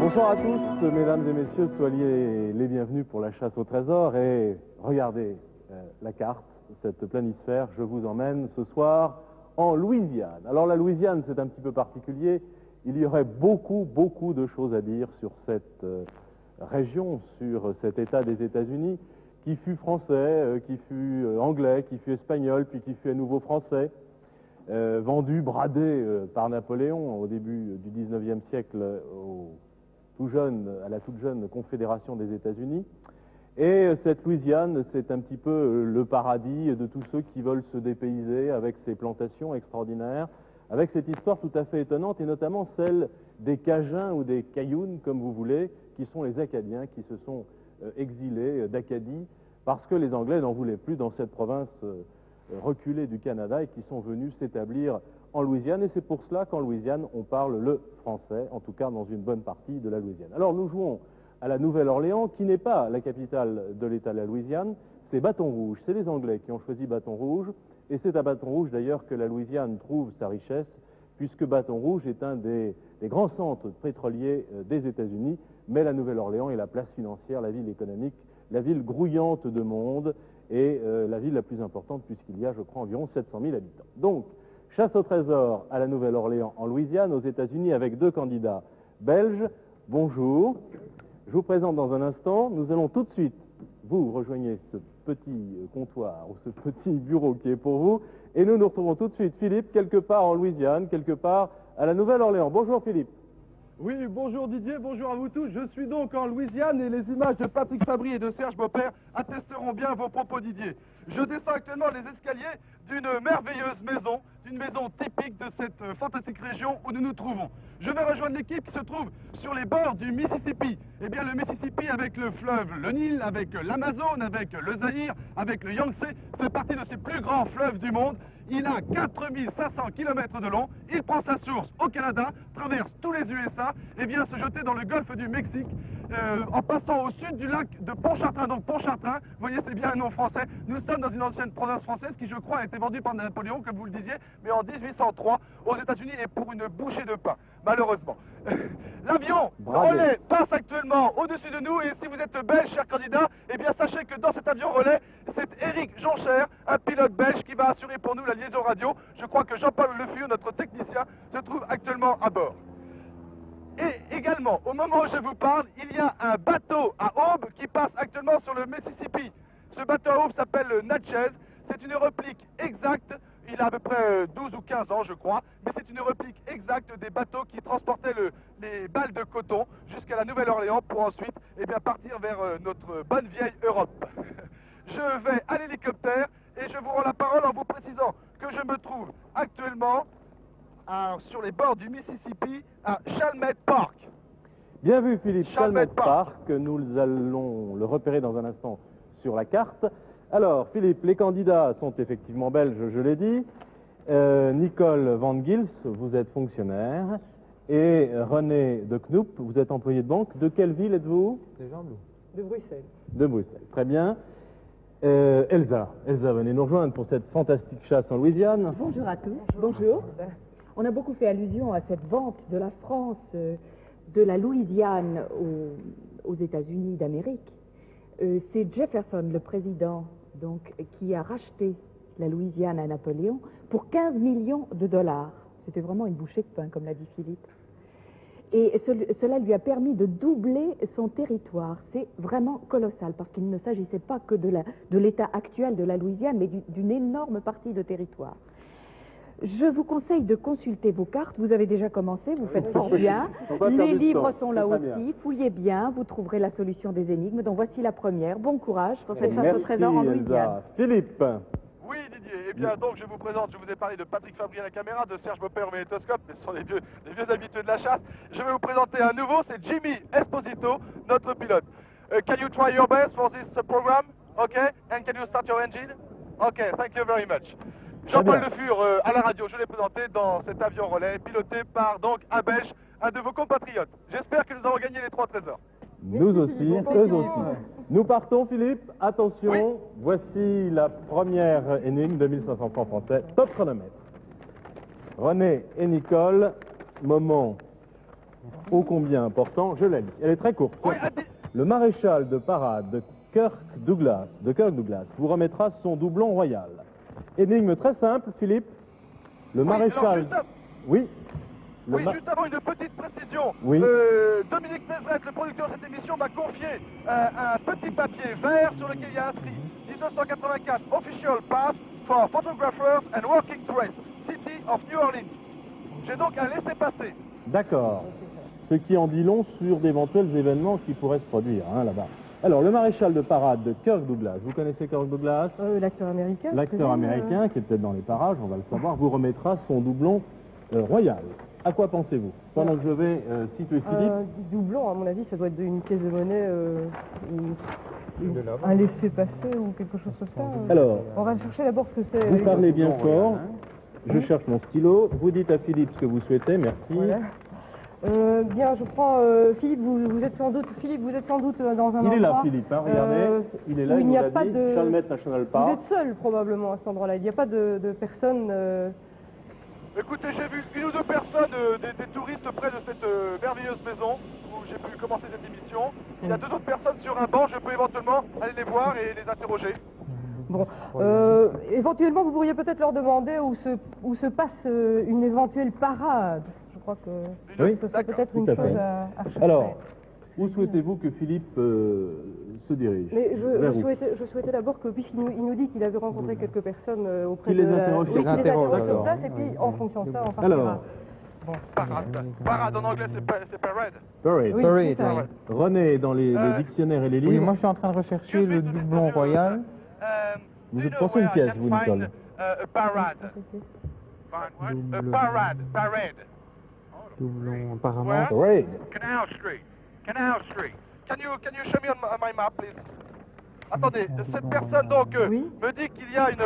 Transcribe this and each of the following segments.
Bonsoir à tous, mesdames et messieurs, soyez les bienvenus pour la chasse au trésor et regardez la carte, cette planisphère, je vous emmène ce soir en Louisiane. Alors la Louisiane, c'est un petit peu particulier, il y aurait beaucoup de choses à dire sur cette région, sur cet État des États-Unis, qui fut français, qui fut anglais, qui fut espagnol, puis qui fut à nouveau français, vendu, bradé par Napoléon au début du 19e siècle à la toute jeune Confédération des États-Unis. Et cette Louisiane, c'est un petit peu le paradis de tous ceux qui veulent se dépayser avec ces plantations extraordinaires, avec cette histoire tout à fait étonnante, et notamment celle des Cajuns ou des Cayunes, comme vous voulez, qui sont les Acadiens qui se sont exilés d'Acadie parce que les Anglais n'en voulaient plus dans cette province reculée du Canada et qui sont venus s'établir en Louisiane, et c'est pour cela qu'en Louisiane, on parle le français, en tout cas dans une bonne partie de la Louisiane. Alors nous jouons à la Nouvelle-Orléans, qui n'est pas la capitale de l'État de la Louisiane, c'est Bâton Rouge. C'est les Anglais qui ont choisi Bâton Rouge, et c'est à Bâton Rouge d'ailleurs que la Louisiane trouve sa richesse, puisque Bâton Rouge est un des grands centres pétroliers des États-Unis, mais la Nouvelle-Orléans est la place financière, la ville économique, la ville grouillante de monde, et la ville la plus importante, puisqu'il y a, je crois, environ 700 000 habitants. Donc, chasse au trésor à la Nouvelle-Orléans en Louisiane, aux États-Unis, avec deux candidats belges. Bonjour. Je vous présente dans un instant. Nous allons tout de suite, vous rejoignez ce petit comptoir ou ce petit bureau qui est pour vous, et nous nous retrouvons tout de suite, Philippe, quelque part en Louisiane, quelque part à la Nouvelle-Orléans. Bonjour Philippe. Oui, bonjour Didier, bonjour à vous tous. Je suis donc en Louisiane et les images de Patrick Fabry et de Serge Beaupère attesteront bien vos propos, Didier. Je descends actuellement les escaliers d'une merveilleuse maison, d'une maison typique de cette fantastique région où nous nous trouvons. Je vais rejoindre l'équipe qui se trouve sur les bords du Mississippi. Eh bien, le Mississippi, avec le fleuve, le Nil, avec l'Amazone, avec le Zaïre, avec le Yangtze, fait partie de ces plus grands fleuves du monde. Il a 4500 km de long, il prend sa source au Canada, traverse tous les USA et vient se jeter dans le golfe du Mexique, en passant au sud du lac de Pontchartrain. Donc Pontchartrain, vous voyez, c'est bien un nom français. Nous sommes dans une ancienne province française qui, je crois, a été vendue par Napoléon, comme vous le disiez, mais en 1803 aux États-Unis et pour une bouchée de pain, malheureusement. L'avion relais passe actuellement au-dessus de nous, et si vous êtes belge, cher candidat, eh bien sachez que dans cet avion relais, c'est Éric Joncher, un pilote belge, qui va assurer pour nous la liaison radio. Je crois que Jean-Paul Le Fur, notre technicien, se trouve actuellement à bord. Et également, au moment où je vous parle, il y a un bateau à aube qui passe actuellement sur le Mississippi. Ce bateau à aube s'appelle le Natchez. C'est une réplique exacte. Il a à peu près 12 ou 15 ans, je crois, mais c'est une réplique exacte des bateaux qui transportaient les balles de coton jusqu'à la Nouvelle-Orléans pour ensuite partir vers notre bonne vieille Europe. Je vais à l'hélicoptère et je vous rends la parole en vous précisant que je me trouve actuellement sur les bords du Mississippi à Chalmette Park. Bien vu Philippe, Chalmette Park, nous allons le repérer dans un instant sur la carte. Alors, Philippe, les candidats sont effectivement belges, je l'ai dit. Nicole Van Gils, vous êtes fonctionnaire. Et René de Knoop, vous êtes employé de banque. De quelle ville êtes-vous? De Bruxelles. De Bruxelles, très bien. Elsa, venez nous rejoindre pour cette fantastique chasse en Louisiane. Bonjour à tous. Bonjour. On a beaucoup fait allusion à cette vente de la France, de la Louisiane aux États-Unis d'Amérique. C'est Jefferson, le président, donc, qui a racheté la Louisiane à Napoléon pour 15 millions de dollars. C'était vraiment une bouchée de pain, comme l'a dit Philippe. Et cela lui a permis de doubler son territoire. C'est vraiment colossal, parce qu'il ne s'agissait pas que de l'état actuel de la Louisiane, mais d'une énorme partie de territoire. Je vous conseille de consulter vos cartes. Vous avez déjà commencé, vous faites fort bien. Les livres sont là aussi. Fouillez bien, vous trouverez la solution des énigmes. Donc voici la première. Bon courage pour cette chasse au trésor en Louisiane. Philippe. Oui, Didier. Eh bien, donc, je vous présente, je vous ai parlé de Patrick Fabry à la caméra, de Serge Beaupère au magnétoscope, mais ce sont les vieux habitués de la chasse. Je vais vous présenter un nouveau, c'est Jimmy Esposito, notre pilote. Can you try your best for this program? Okay? And can you start your engine? Okay, thank you very much. Jean-Paul Le Fur à la radio, je l'ai présenté dans cet avion relais, piloté par donc Abèche, un de vos compatriotes. J'espère que nous avons gagné les 3 trésors. Nous aussi, eux aussi. Nous partons, Philippe. Attention, oui. Voici la première énigme de 1500 francs français. Top chronomètre. René et Nicole, moment ô combien important, je la lis. Elle est très courte. Oui, Le maréchal de parade de Kirk Douglas vous remettra son doublon royal. Énigme très simple, Philippe. Le oui, maréchal... alors, juste Oui. Oui, juste avant une petite précision. Oui. Dominique Mézret, le producteur de cette émission, m'a confié un petit papier vert sur lequel il y a inscrit 1984 Official Pass for Photographers and Working Tourists, City of New Orleans. J'ai donc un laissez-passer. D'accord. Ce qui en dit long sur d'éventuels événements qui pourraient se produire là-bas. Alors, le maréchal de parade de Kirk Douglas. Vous connaissez Kirk Douglas? L'acteur américain. L'acteur américain, qui est peut-être dans les parages, on va le savoir, vous remettra son doublon royal. À quoi pensez-vous? Pendant que je vais situer Philippe. Doublon, à mon avis, ça doit être une pièce de monnaie, un laissez-passer ou quelque chose comme ça. Alors, on va chercher d'abord ce que c'est. vous parlez bien fort. Je cherche mon stylo. Vous dites à Philippe ce que vous souhaitez. Merci. Voilà. Bien, je prends Philippe. Vous êtes sans doute dans un endroit. Il est là, Philippe. Hein, regardez, il est là. Il n'y a vous l'a pas dit, de. Chalmette National Park. Vous êtes seul probablement à cet endroit-là. Il n'y a pas de personne. Écoutez, j'ai vu une ou deux personnes, des touristes près de cette merveilleuse maison où j'ai pu commencer cette émission. Il y a deux autres personnes sur un banc, je peux éventuellement aller les voir et les interroger. Bon, éventuellement, vous pourriez peut-être leur demander où se passe une éventuelle parade. Je crois que Oui, ce serait peut-être tout une à fait. chose à chercher. Alors, où souhaitez-vous que Philippe se dirige? Mais Vers où? je souhaitais d'abord que, puisqu'il nous dit qu'il avait rencontré quelques personnes auprès Qu'il de les la... interroge Oui, sur qu'il les place. interroge sur Alors. place, et puis en fonction de ça, on partira. Alors, Parade en anglais, c'est parade. parade. Oui, Parade, c'est ça. oui. René, dans les dictionnaires et les livres, Oui, moi je suis en train de rechercher le doublon royal. vous êtes pensé une pièce, vous, Nicole? Parade. Double- Parade. Doublon apparemment. Parade. Canal Street. Can you show me on my map, please? Attendez, cette personne donc Oui. me dit qu'il y a une...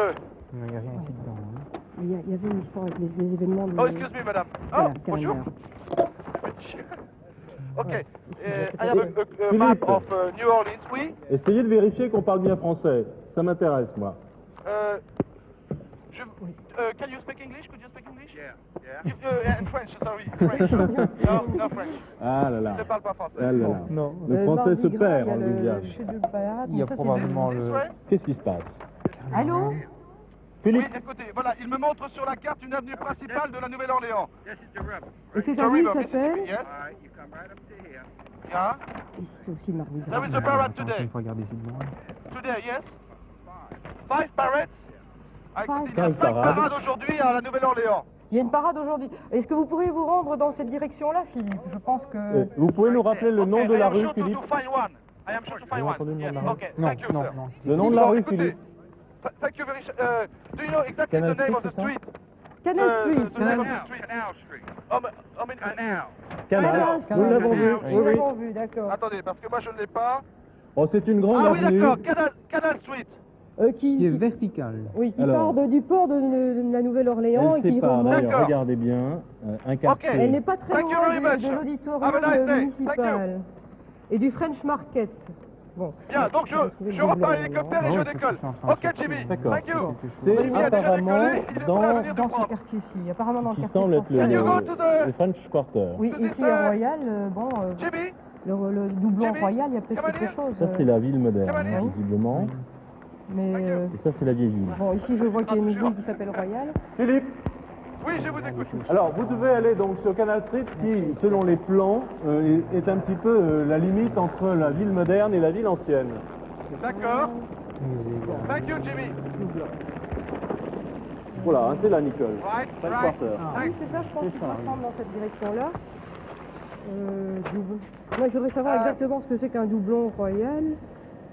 Il n'y a rien ici dedans. Hein. Il y avait une histoire avec les événements de... Oh, excuse me, madame. Voilà, Oh, bonjour. calendar. Okay, I have a map Philippe. of New Orleans, oui. Essayez de vérifier qu'on parle bien français. Ça m'intéresse, moi. Can you speak English? Could you speak English? Yeah. And French, sorry. French. No French. Ah là là. Je ne parle pas français. Ah là là. Non. Le français se perd en le Louisiane. chef de parade, Il y a mais ça, c'est probablement This le. way? Qu'est-ce qui se passe? Allô? Oui, Philippe, écoutez, voilà, il me montre sur la carte une avenue principale de la Nouvelle-Orléans. Et c'est The un lieu river, qui s'appelle... Mississippi, yes. Yeah. Ici aussi, Mardi Gras. There is a parade Attends, today. il faut regarder ici dedans. Today, yes. 5 parades. Ah, écoutez, il y a Five 5 parades. parades aujourd'hui à la Nouvelle-Orléans. Il y a une parade aujourd'hui. Est-ce que vous pourriez vous rendre dans cette direction-là, Philippe? Je pense que... vous pouvez nous rappeler le nom de la rue, I am Philippe? sure to find one. I am sure to find Vous avez entendu one. le nom Yes. de la rue? Okay. Non, Thank you, non, sir. non. Le nom de la Bon, rue, écoutez, Philippe? Thank you very much. Do you know exactly Canal the name of Street, the c'est ça? street? Canal Street. The name of the street. Canal Street. Canal. Canal. Canal. Nous l'avons vu. Oui, Oui, Nous oui. l'avons vu, d'accord. Attendez, parce que moi je ne l'ai pas. Oh, c'est une grande Ah oui, avenue. d'accord, Canal Street. Qui est vertical. Oui, qui Alors. part du port de la Nouvelle-Orléans et Elle qui sépare, remonte. d'ailleurs, D'accord. regardez bien, un quartier. Ok. Elle n'est pas très Thank you loin very much. de Have a l'auditorium nice day. municipal et du French Market. Bon. Bien, donc je repars à l'hélicoptère et Ah je ouais, c'est décolle. ce que je suis en train de Ok, chercher. Jimmy. D'accord. Thank you. C'est Olivier a déjà apparemment décollé, il est prêt à venir Dans nous ce prendre. quartier-ci, apparemment dans le qui quartier semble être français. Can you go to the- le French Quarter. Oui, to ici this, à Royal, bon, Jimmy, le doublon Jimmy, Royal, il y a peut-être come on quelque here. chose. Ça, c'est la ville moderne, Cavalier. hein, visiblement. Mais Et ça, c'est la vieille ville. bon, ici je vois qu'il y a une ville qui s'appelle Royal. Philippe. Oui, je vous écoute. Alors, vous devez aller donc sur Canal Street, qui, selon les plans, est un petit peu la limite entre la ville moderne et la ville ancienne. D'accord. Thank you, Jimmy. Voilà, hein, c'est là, Nicole. Right, French right. Quarter. Oui, c'est ça, je pense qu'il faut se rendre dans cette direction-là. Moi, je voudrais savoir exactement ce que c'est qu'un doublon royal.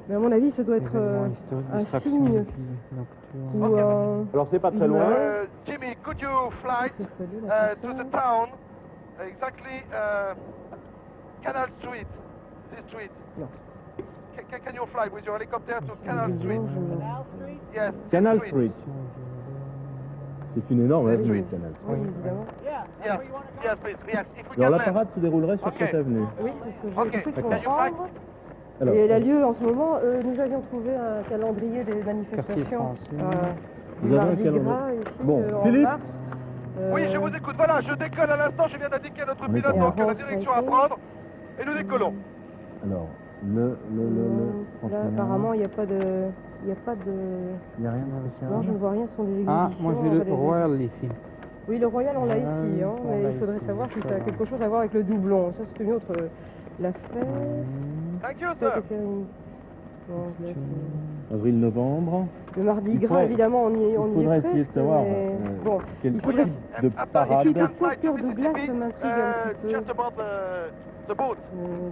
Mais à mon avis, ça doit être un signe ou Alors, c'est pas très loin. Jimmy, could you fly to the town, exactly Canal Street, this street? No. Can you fly with your helicopter to Canal Street? Yes. Canal this Street. C'est une énorme avenue, Canal Oui, Street. évidemment. Yes, please. Yes, if we Alors, can la parade se déroulerait sur Ok. cette avenue. Oui, c'est ce que j'ai Ok, cru d'accord. comprendre. Alors, Et elle a lieu en ce moment. Nous avions trouvé un calendrier des manifestations français. du Vous avez un Mardi calendrier. Gras ici Bon, en Philippe. mars. Oui, je vous écoute. Voilà, je décolle à l'instant. Je viens d'indiquer à notre pilote donc la direction à prendre. Et nous décollons. Alors, Là, 31. apparemment, il n'y a pas de... Il n'y a rien dans le Non, je ne vois rien, ce sont des exhibitions. Ah, moi j'ai le Royal ici. Oui, le Royal, on l'a ici, hein, on mais l'a il faudrait ici, savoir si ça a voilà. quelque chose à voir avec le doublon. Ça, c'est une autre... La fête... Thank you, Ça a sir. été fait une- Non, là, c'est- Avril-novembre. le Mardi Il Gras, faudrait- évidemment, on y est Il faudrait essayer de presque, savoir mais... Bon, quel il faudrait... type de If parade. you can Pourquoi fly to Cœur de glace, Mississippi, ça m'intrigue un petit peu. just about the boat.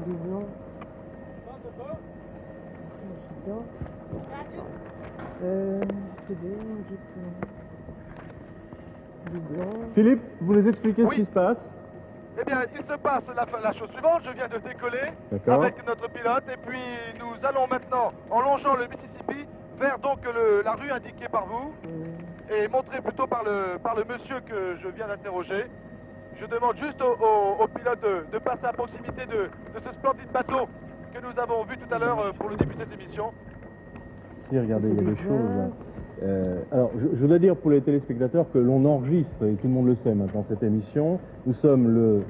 Doublon... Doublon... Philippe, vous nous expliquez Oui. ce qui se passe? Eh bien, il se passe la chose suivante. Je viens de décoller D'accord. avec notre pilote et puis nous allons maintenant, en longeant le Mississippi, vers donc la rue indiquée par vous et montrée plutôt par le monsieur que je viens d'interroger. Je demande juste au pilote de passer à proximité de ce splendide bateau que nous avons vu tout à l'heure pour le début de cette émission. Si, regardez, il y a des choses. Alors, je dois dire pour les téléspectateurs que l'on enregistre, et tout le monde le sait maintenant, cette émission. Nous sommes le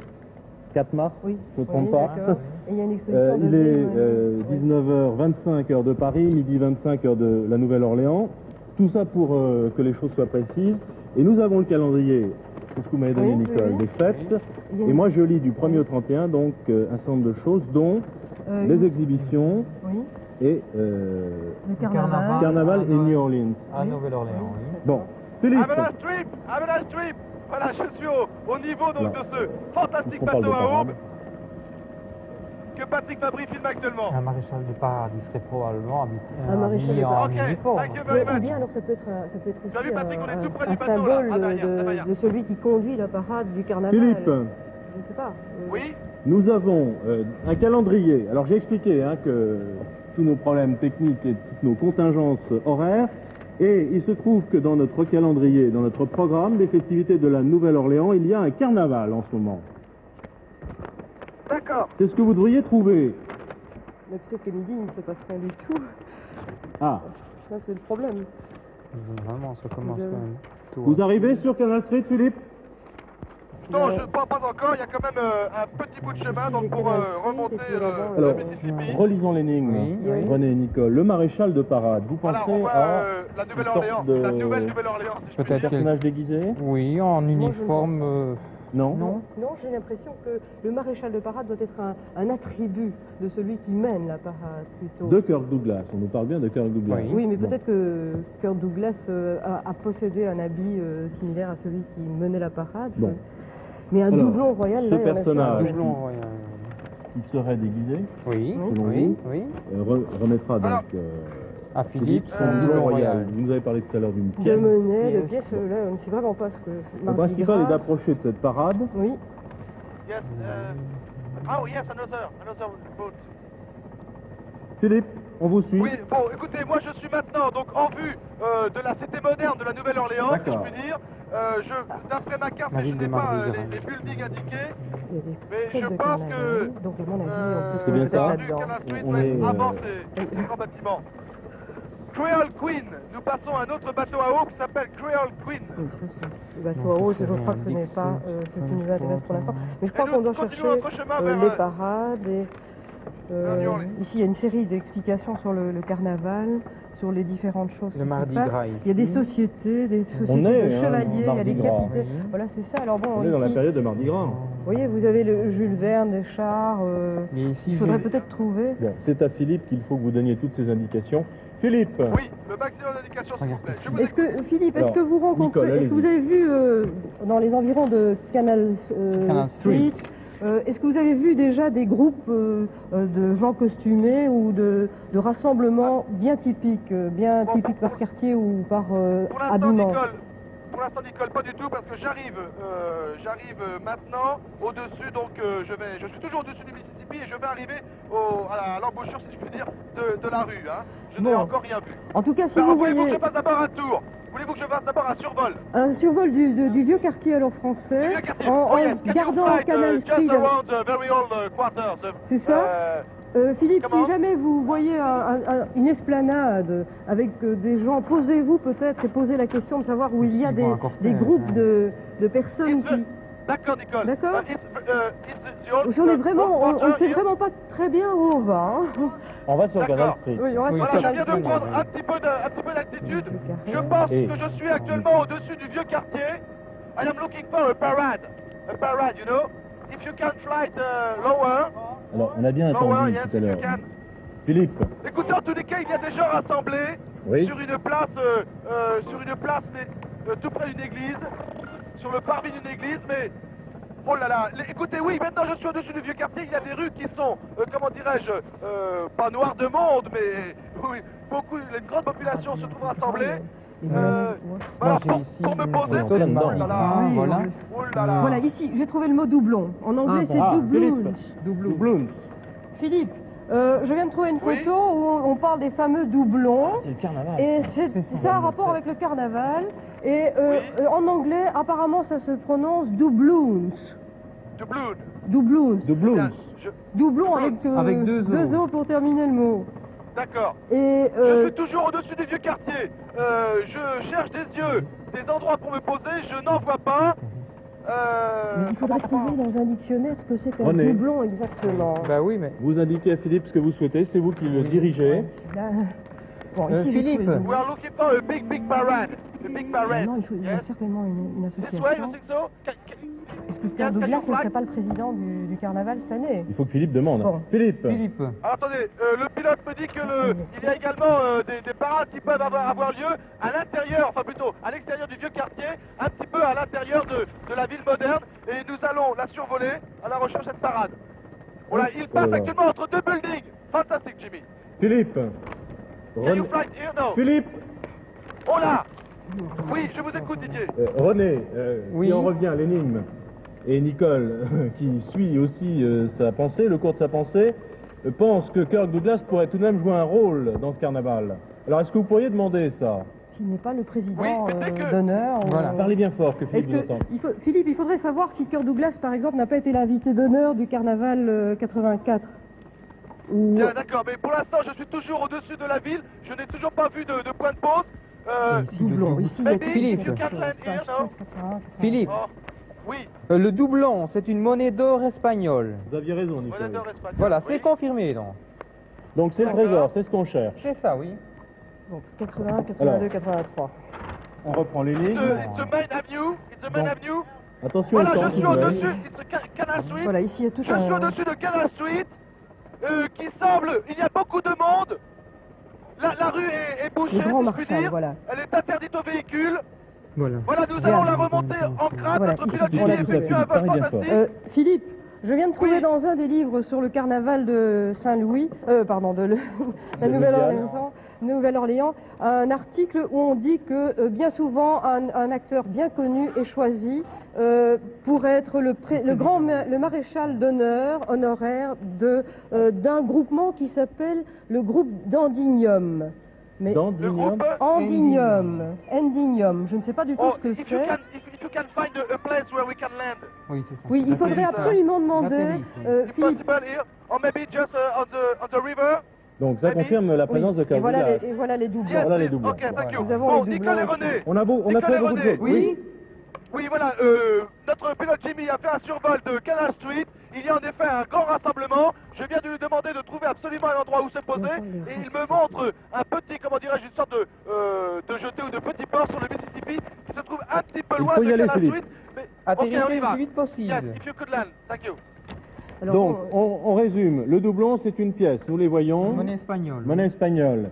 4 mars, Oui, je ne me trompe oui, pas. d'accord. Et il y a une exposition Il de est Véron, 19h25 heure de Paris, midi 25 heure de la Nouvelle-Orléans. Tout ça pour que les choses soient précises. Et nous avons le calendrier, c'est ce que vous m'avez donné, Oui, Nicole, oui. des fêtes. Il y a Et une- moi, je lis du 1er au 31, donc un certain nombre de choses, dont les exhibitions Oui, et le carnaval. Carnaval et New Orleans. À Nouvelle-Orléans, oui. Bon, Philippe, Have a nice trip! Have a nice trip! Voilà, je suis au niveau donc Non. de ce fantastique on parle de bateau à parade. aube que Patrick Fabry filme actuellement. Un maréchal de parade, il serait probablement Un maréchal habillé de en parade. Ok, uniforme. thank you very Ou much. bien alors ça peut être Vous avez vu, aussi Patrick, on est tout près du un bateau, là. symbole Ah, derrière, derrière. de celui qui conduit la parade du carnaval. Philippe, Je ne sais pas. Oui? nous avons un calendrier. Alors j'ai expliqué que tous nos problèmes techniques et toutes nos contingences horaires. Et il se trouve que dans notre calendrier, dans notre programme des festivités de la Nouvelle-Orléans, il y a un carnaval en ce moment. D'accord. C'est ce que vous devriez trouver. Mais peut-être que midi, il ne se passe rien du tout. Ah, Ça, c'est le problème. Vraiment, ça commence Vous avez- quand même tôt. vous arrivez sur Canal Street, Philippe? Non, je ne crois pas encore. Il y a quand même un petit bout de chemin donc pour remonter le Alors, Mississippi. relisons l'énigme, Oui, oui. René et Nicole. Le maréchal de parade, vous Voilà, pensez on voit à la une Nouvelle-Orléans. sorte de La Nouvelle-Orléans, si je puis Peut-être dire. personnage déguisé? Oui, en uniforme. Non. Non. Non, j'ai l'impression que le maréchal de parade doit être un attribut de celui qui mène la parade, plutôt. De Kirk Douglas, on nous parle bien de Kirk Douglas. Oui. Oui, mais Bon. peut-être que Kirk Douglas a possédé un habit similaire à celui qui menait la parade. Bon. Mais un Alors, doublon royal, ce là, il y en a personnage- sur- Doublon royal. Qui serait déguisé, Oui, Selon oui, vous oui. remettra donc Alors, À Philippe, son son doublon doublon royal. royal. Vous nous avez parlé tout à l'heure d'une de pièce. monnaie, de Pièce. pièces, là, on ne sait vraiment pas ce que... Le Mardi principal Gras. est d'approcher de cette parade. Oui, Yes. Oh, yes, another boat. Philippe, on vous suit. Oui, bon, écoutez, moi je suis maintenant donc en vue de la cité moderne de la Nouvelle-Orléans, si je D'accord. puis dire. D'après ma carte, La je ville de n'ai pas Mardi Gras. les buildings indiqués, il y a des mais fêtes je de pense carnaval. que Donc, à mon avis, on peut C'est bien se mettre ça. du là-dedans. Canal Street, On ouais, est, avant ces grands bâtiments. Creole Queen, nous passons à un autre bateau à eau qui s'appelle Creole Queen. Oui, ça, c'est le bateau Non, à eau, ça, je c'est crois rien que ce n'est dit, pas c'est- ce qui nous intéresse pour l'instant. Mais je Et crois nous qu'on doit continuons chercher notre chemin vers, les parades et New Orleans. ici il y a une série d'explications sur le carnaval, sur les différentes choses Le qui Mardi se passent. Gras Il y a des ici. sociétés, de On est, chevaliers, il y a Mardi des Gras. capitaines. Oui. Voilà, c'est ça. Alors bon, On est dans la ici, période de Mardi Gras. vous voyez, vous avez le Jules Verne, des chars. Mais ici, Il faudrait j'ai- peut-être trouver. Bon, c'est à Philippe qu'il faut que vous donniez toutes ces indications. Philippe, Oui, le maximum d'indications s'il vous Regarde plaît. ici. Je vous Est-ce que Philippe, est-ce Alors, que vous rencontrez, Nicole, est-ce que vous allez-y. avez vu dans les environs de Canal Canal Street, est-ce que vous avez vu déjà des groupes de gens costumés ou de rassemblements bien typiques, typiques par quartier ou par Pour l'instant, habillement? Nicole, pas du tout, parce que j'arrive maintenant au-dessus, donc je suis toujours au-dessus du Mississippi et je vais arriver à l'embouchure, si je puis dire, de la rue. Hein. Je n'ai Bon. encore rien vu. En tout cas, si Alors, vous voulez-vous que voyez je fasse d'abord un tour? Voulez-vous que je fasse d'abord un survol? un survol du vieux quartier alors français, Vieux quartier. en Oh, yes. Can you gardant fly, Canal just Street, around the very old quarters. c'est ça Philippe, Comment si jamais vous voyez une esplanade avec des gens, posez-vous peut-être et posez la question de savoir où il y a Ils vont à cortège, des groupes hein. de personnes qui... D'accord, Nicole. D'accord. It's the old- Si on est vraiment, on ne sait here. vraiment pas très bien où on va. Hein. On va sur Canal D'accord. Street. Oui, on va Oui, sur Voilà, Canal je viens de Street. prendre un petit peu d'altitude. Le Je carré. pense Et- que je suis actuellement au-dessus du vieux quartier. I am looking for a parade. A parade, you know. If you can fly lower, Alors, on a bien lower, entendu yes, tout à if you l'heure. can. Philippe, Écoutez, en tous les cas, il y a des gens rassemblés Oui. sur une place, mais, tout près d'une église, sur le parvis d'une église, mais... Oh là là, écoutez, oui, maintenant je suis au-dessus du vieux quartier, il y a des rues qui sont, comment dirais-je, pas noires de monde, mais oui, une grande population se trouve rassemblée. Voilà, Moi, j'ai ici pour me une poser... photo de dedans. Mardi Oh là là. Gras, Oui, voilà. Oh là là. Voilà, ici, j'ai trouvé le mot doublon. En anglais, c'est doubloons. Doubloons. Philippe, je viens de trouver une Oui. photo où on parle des fameux doublons. C'est le carnaval. Et ça a un rapport avec le carnaval. Et en anglais, apparemment, ça se prononce doubloons. Doubloon. Doubloons. Doubloons. Bien, je- Doublon Doublon. avec, Avec deux O. O pour terminer le mot. D'accord. Et Je suis toujours au-dessus du vieux quartier. Je cherche des yeux, des endroits pour me poser, je n'en vois pas. il faudrait trouver dans un dictionnaire ce que c'est qu'un René. doublon exactement. Bah oui, mais... Vous indiquez à Philippe ce que vous souhaitez, c'est vous qui le dirigez. Là, bon, ici, j'ai Philippe. trouvé le mot. We are looking for a big parade. A big parade. Non, il y a Yes. certainement une This way, you association. think so? Est-ce que Can Pierre you Douglas ne fly? serait pas le président du carnaval cette année? Il faut que Philippe demande. Bon. Philippe. Philippe, Alors attendez, le pilote me dit que il y a également des parades qui peuvent avoir lieu à l'intérieur, enfin plutôt à l'extérieur du vieux quartier, un petit peu à l'intérieur de la ville moderne, et nous allons la survoler à la recherche de cette parade. Voilà, il passe là. actuellement entre deux buildings. Fantastique, Jimmy. Philippe. Can you René. fly here? No. Philippe. Oh là. Oui, je vous écoute, Didier. René, Oui. si on revient à l'énigme, et Nicole, qui suit aussi sa pensée, le cours de sa pensée, pense que Kirk Douglas pourrait tout de même jouer un rôle dans ce carnaval. Alors, est-ce que vous pourriez demander ça? S'il n'est pas le président Oui, mais dès que- d'honneur. Voilà. Parlez bien fort, que Philippe vous entende. Philippe, il faudrait savoir si Kirk Douglas, par exemple, n'a pas été l'invité d'honneur du carnaval 84. Ou... Bien, d'accord, mais pour l'instant, je suis toujours au-dessus de la ville. Je n'ai toujours pas vu de point de pause. Doublon. Ici, il y a Maybe quelque if Philippe. you chose. can land here, no? Philippe, Oh, oui. le doublon, c'est une monnaie d'or espagnole. Vous aviez raison, Voilà, Nicole. d'or espagnol. Voilà, Oui. c'est confirmé, donc. Donc c'est le D'accord. trésor, c'est ce qu'on cherche. C'est ça, oui. Donc, 81, 82, 83. On reprend l'énigme. It's a main avenue. It's a main Bon. avenue. Attention Voilà, au temps, je s'il suis vous plaît. au-dessus. It's a Canal Street. Voilà, ici, il y a tout Je suis un... au-dessus de Canal Street, qui semble, il y a beaucoup de monde. La rue est bouchée, Le Grand si je puis Marshall, dire. voilà. Elle est interdite aux véhicules. Voilà. Voilà, nous allons la remonter en crâne. Voilà, Notre ici, pilote on l'a Didier vu. effectue un vol Parlez bien fort. fantastique. Philippe, je viens de trouver Oui. dans un des livres sur le carnaval de Saint-Louis, pardon, la De Nouvelle-Orléans, un article où on dit que bien souvent un acteur bien connu est choisi pour être le maréchal d'honneur honoraire d'un groupement qui s'appelle le groupe d'Andignum. Mais Le Dandignum. groupe. Endignum, je ne sais pas du tout Oh, ce que if c'est. you can find a place where we can land. Oui, c'est ça. Oui, il faudrait absolument demander, L'atterri, If Philippe, possible here, or maybe just on the river. Donc ça Maybe. confirme la oui, présence de et Kirk voilà, Douglas. et voilà les doublons. Yes, Voilà les please. doublons. Ok, thank you. Nous avons Bon, les Nicole et doublons René. On a Nicole trouvé et beaucoup de René. choses. Oui. Oui, voilà, notre pilote Jimmy a fait un survol de Canal Street. Il y a en effet un grand rassemblement. Je viens de lui demander de trouver absolument un endroit où se poser. Et il me montre un petit, comment dirais-je, une sorte de jeté ou de petit port sur le Mississippi qui se trouve un petit peu Il loin faut de y aller, Canal Philippe. Street. Mais, ok, Atterrissez on y va. le plus vite possible. Yes, if you could land. Thank you. Alors, Donc bon, on résume. Le doublon, c'est une pièce. Nous les voyons. Monnaie espagnole. Monnaie espagnole.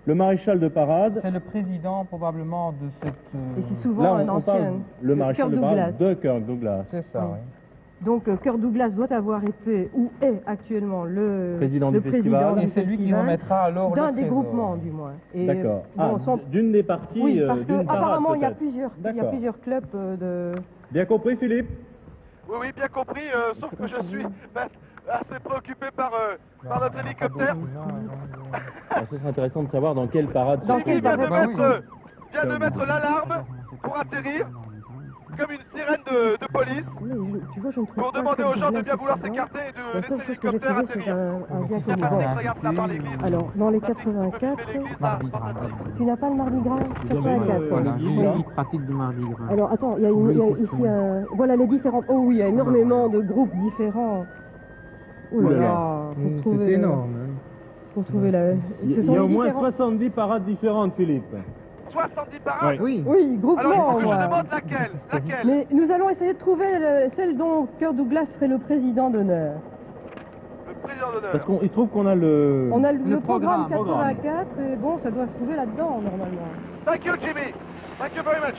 Le maréchal de parade. C'est le président, probablement, de cette... et c'est souvent Là, un on parle ancien. le maréchal Kirk de parade Douglas. de Kirk Douglas. C'est ça, Oui. oui. Donc Kirk Douglas doit avoir été ou est actuellement le Président du président festival. du Et c'est lui qui festival, remettra alors d'un le des trésor. groupements du moins. Et, D'accord. bon, sans- D'une des parties oui, parce d'une parade, qu'apparemment il y a peut-être. plusieurs clubs de. Bien compris, Philippe? Oui, oui, bien compris, sauf que je suis assez préoccupé par notre hélicoptère. Alors, ce serait intéressant de savoir dans quelle parade Dans se quelle trouve. Jimmy parade? vient de mettre l'alarme pour atterrir. comme une sirène de police Tu vois, je ne trouve pour pas demander Kirk aux gens de Douglas bien vouloir dedans. s'écarter et de La laisser seule chose que j'ai l'hélicoptère trouvée, c'est atterrir. un bien C'est connu. Patrick, Bon. regarde ça par l'église. Alors, dans les Patrick, tu peux 84, filmer l'église, Mardi là, Gras. tu n'as pas le Mardi Gras avez 84. Voilà, Voilà. j'ai pratique du Mardi Gras. Alors, attends, il y a ici un... Voilà les différentes... Oh oui, il y a énormément de groupes différents. Oh là là, pour trouver... C'est énorme. Hein. Pour trouver la... Il Ce y sont a au les moins différents- 70 parades différentes, Philippe. 70 parades. Oui. Oui, Alors, il groupement, faut que je moi. demande laquelle. Laquelle? Mais nous allons essayer de trouver celle dont Kirk Douglas serait le président d'honneur. Le président d'honneur. Parce qu'il se trouve qu'on a le... On a le programme programme. 84, et bon, ça doit se trouver là-dedans, normalement. Thank you, Jimmy. Thank you very much.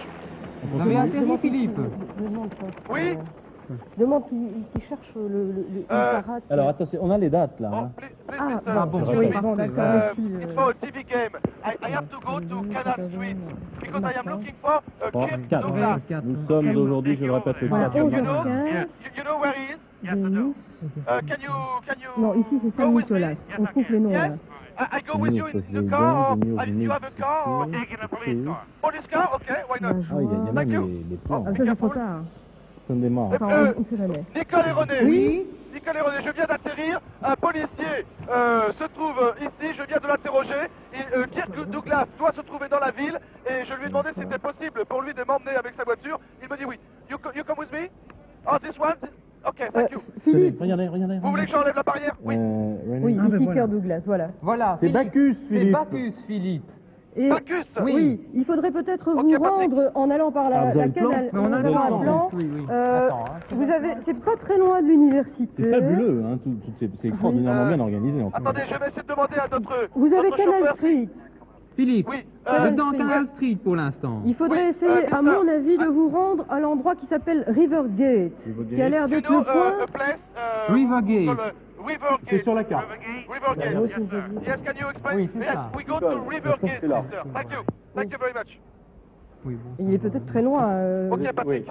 Vous avez atterri, Philippe. Demande ça. Oui. Demande qui cherche le parade. Alors attention, on a les dates là. Oh, hein. please, Ah, mister. ah bon, oui, parfait, bon, d'accord, ouais. merci. It's for a TV game. I have to go to Canal Street because I am looking for a Bon, Kirk 4. Douglas. Nous sommes aujourd'hui, je le répète, le Voilà, 4. You 11h15. know, you know where he is? Vénus. Can you? Non, ici c'est go with me? Saint-Nicolas. On trouve les noms là. Yes. I go with you in the car, or you have a car, or taking a police car. Police car, okay, why not? Ah, il y a Thank même you. les plans. Ah, ça c'est trop tard. Ça démarre. Enfin, on ne sait jamais. Nicole et René. Oui. Nicole et René, je viens d'atterrir. Un policier se trouve ici. Je viens de l'interroger. Et Kirk Douglas doit se trouver dans la ville. Et je lui ai demandé si c'était possible pour lui de m'emmener avec sa voiture. Il me dit oui. You come with me? Oh, this one? Ok, thank you. Philippe. Regardez. Vous voulez que j'enlève la barrière? Oui. Oui, Ah, ben ici voilà. Kirk Douglas, voilà. Voilà. C'est Philippe. Bacchus, C'est Philippe. Bacchus, Philippe. Et Bacchus. oui, il faudrait peut-être Ok, vous Patrick. rendre en allant par Ah, la vous avez le plan canal. Mais on a nous le avons plan, un plan. oui, oui. Euh, Attends, hein. Vous avez, c'est pas très loin de l'université. C'est fabuleux, hein, c'est extraordinairement bien organisé. En fait. Attendez, je vais essayer de demander à notre. Vous avez notre Canal chauffeur. Street. Philippe. Oui. Vous êtes dans oui. Canal Street pour l'instant. Il faudrait Oui, essayer, à mister. mon avis, de vous rendre à l'endroit qui s'appelle Rivergate, qui a l'air You d'être know le point. a place? Rivergate. Rivergate. C'est sur la carte. Rivergate. Oui, Yes, c'est sir. ça. Yes, can you explain? Oui, c'est Yes, ça. we go to Rivergate, c'est là. sir. Thank you. Thank you very much. Oui, bon. Il est peut-être très loin. Ok, Patrick.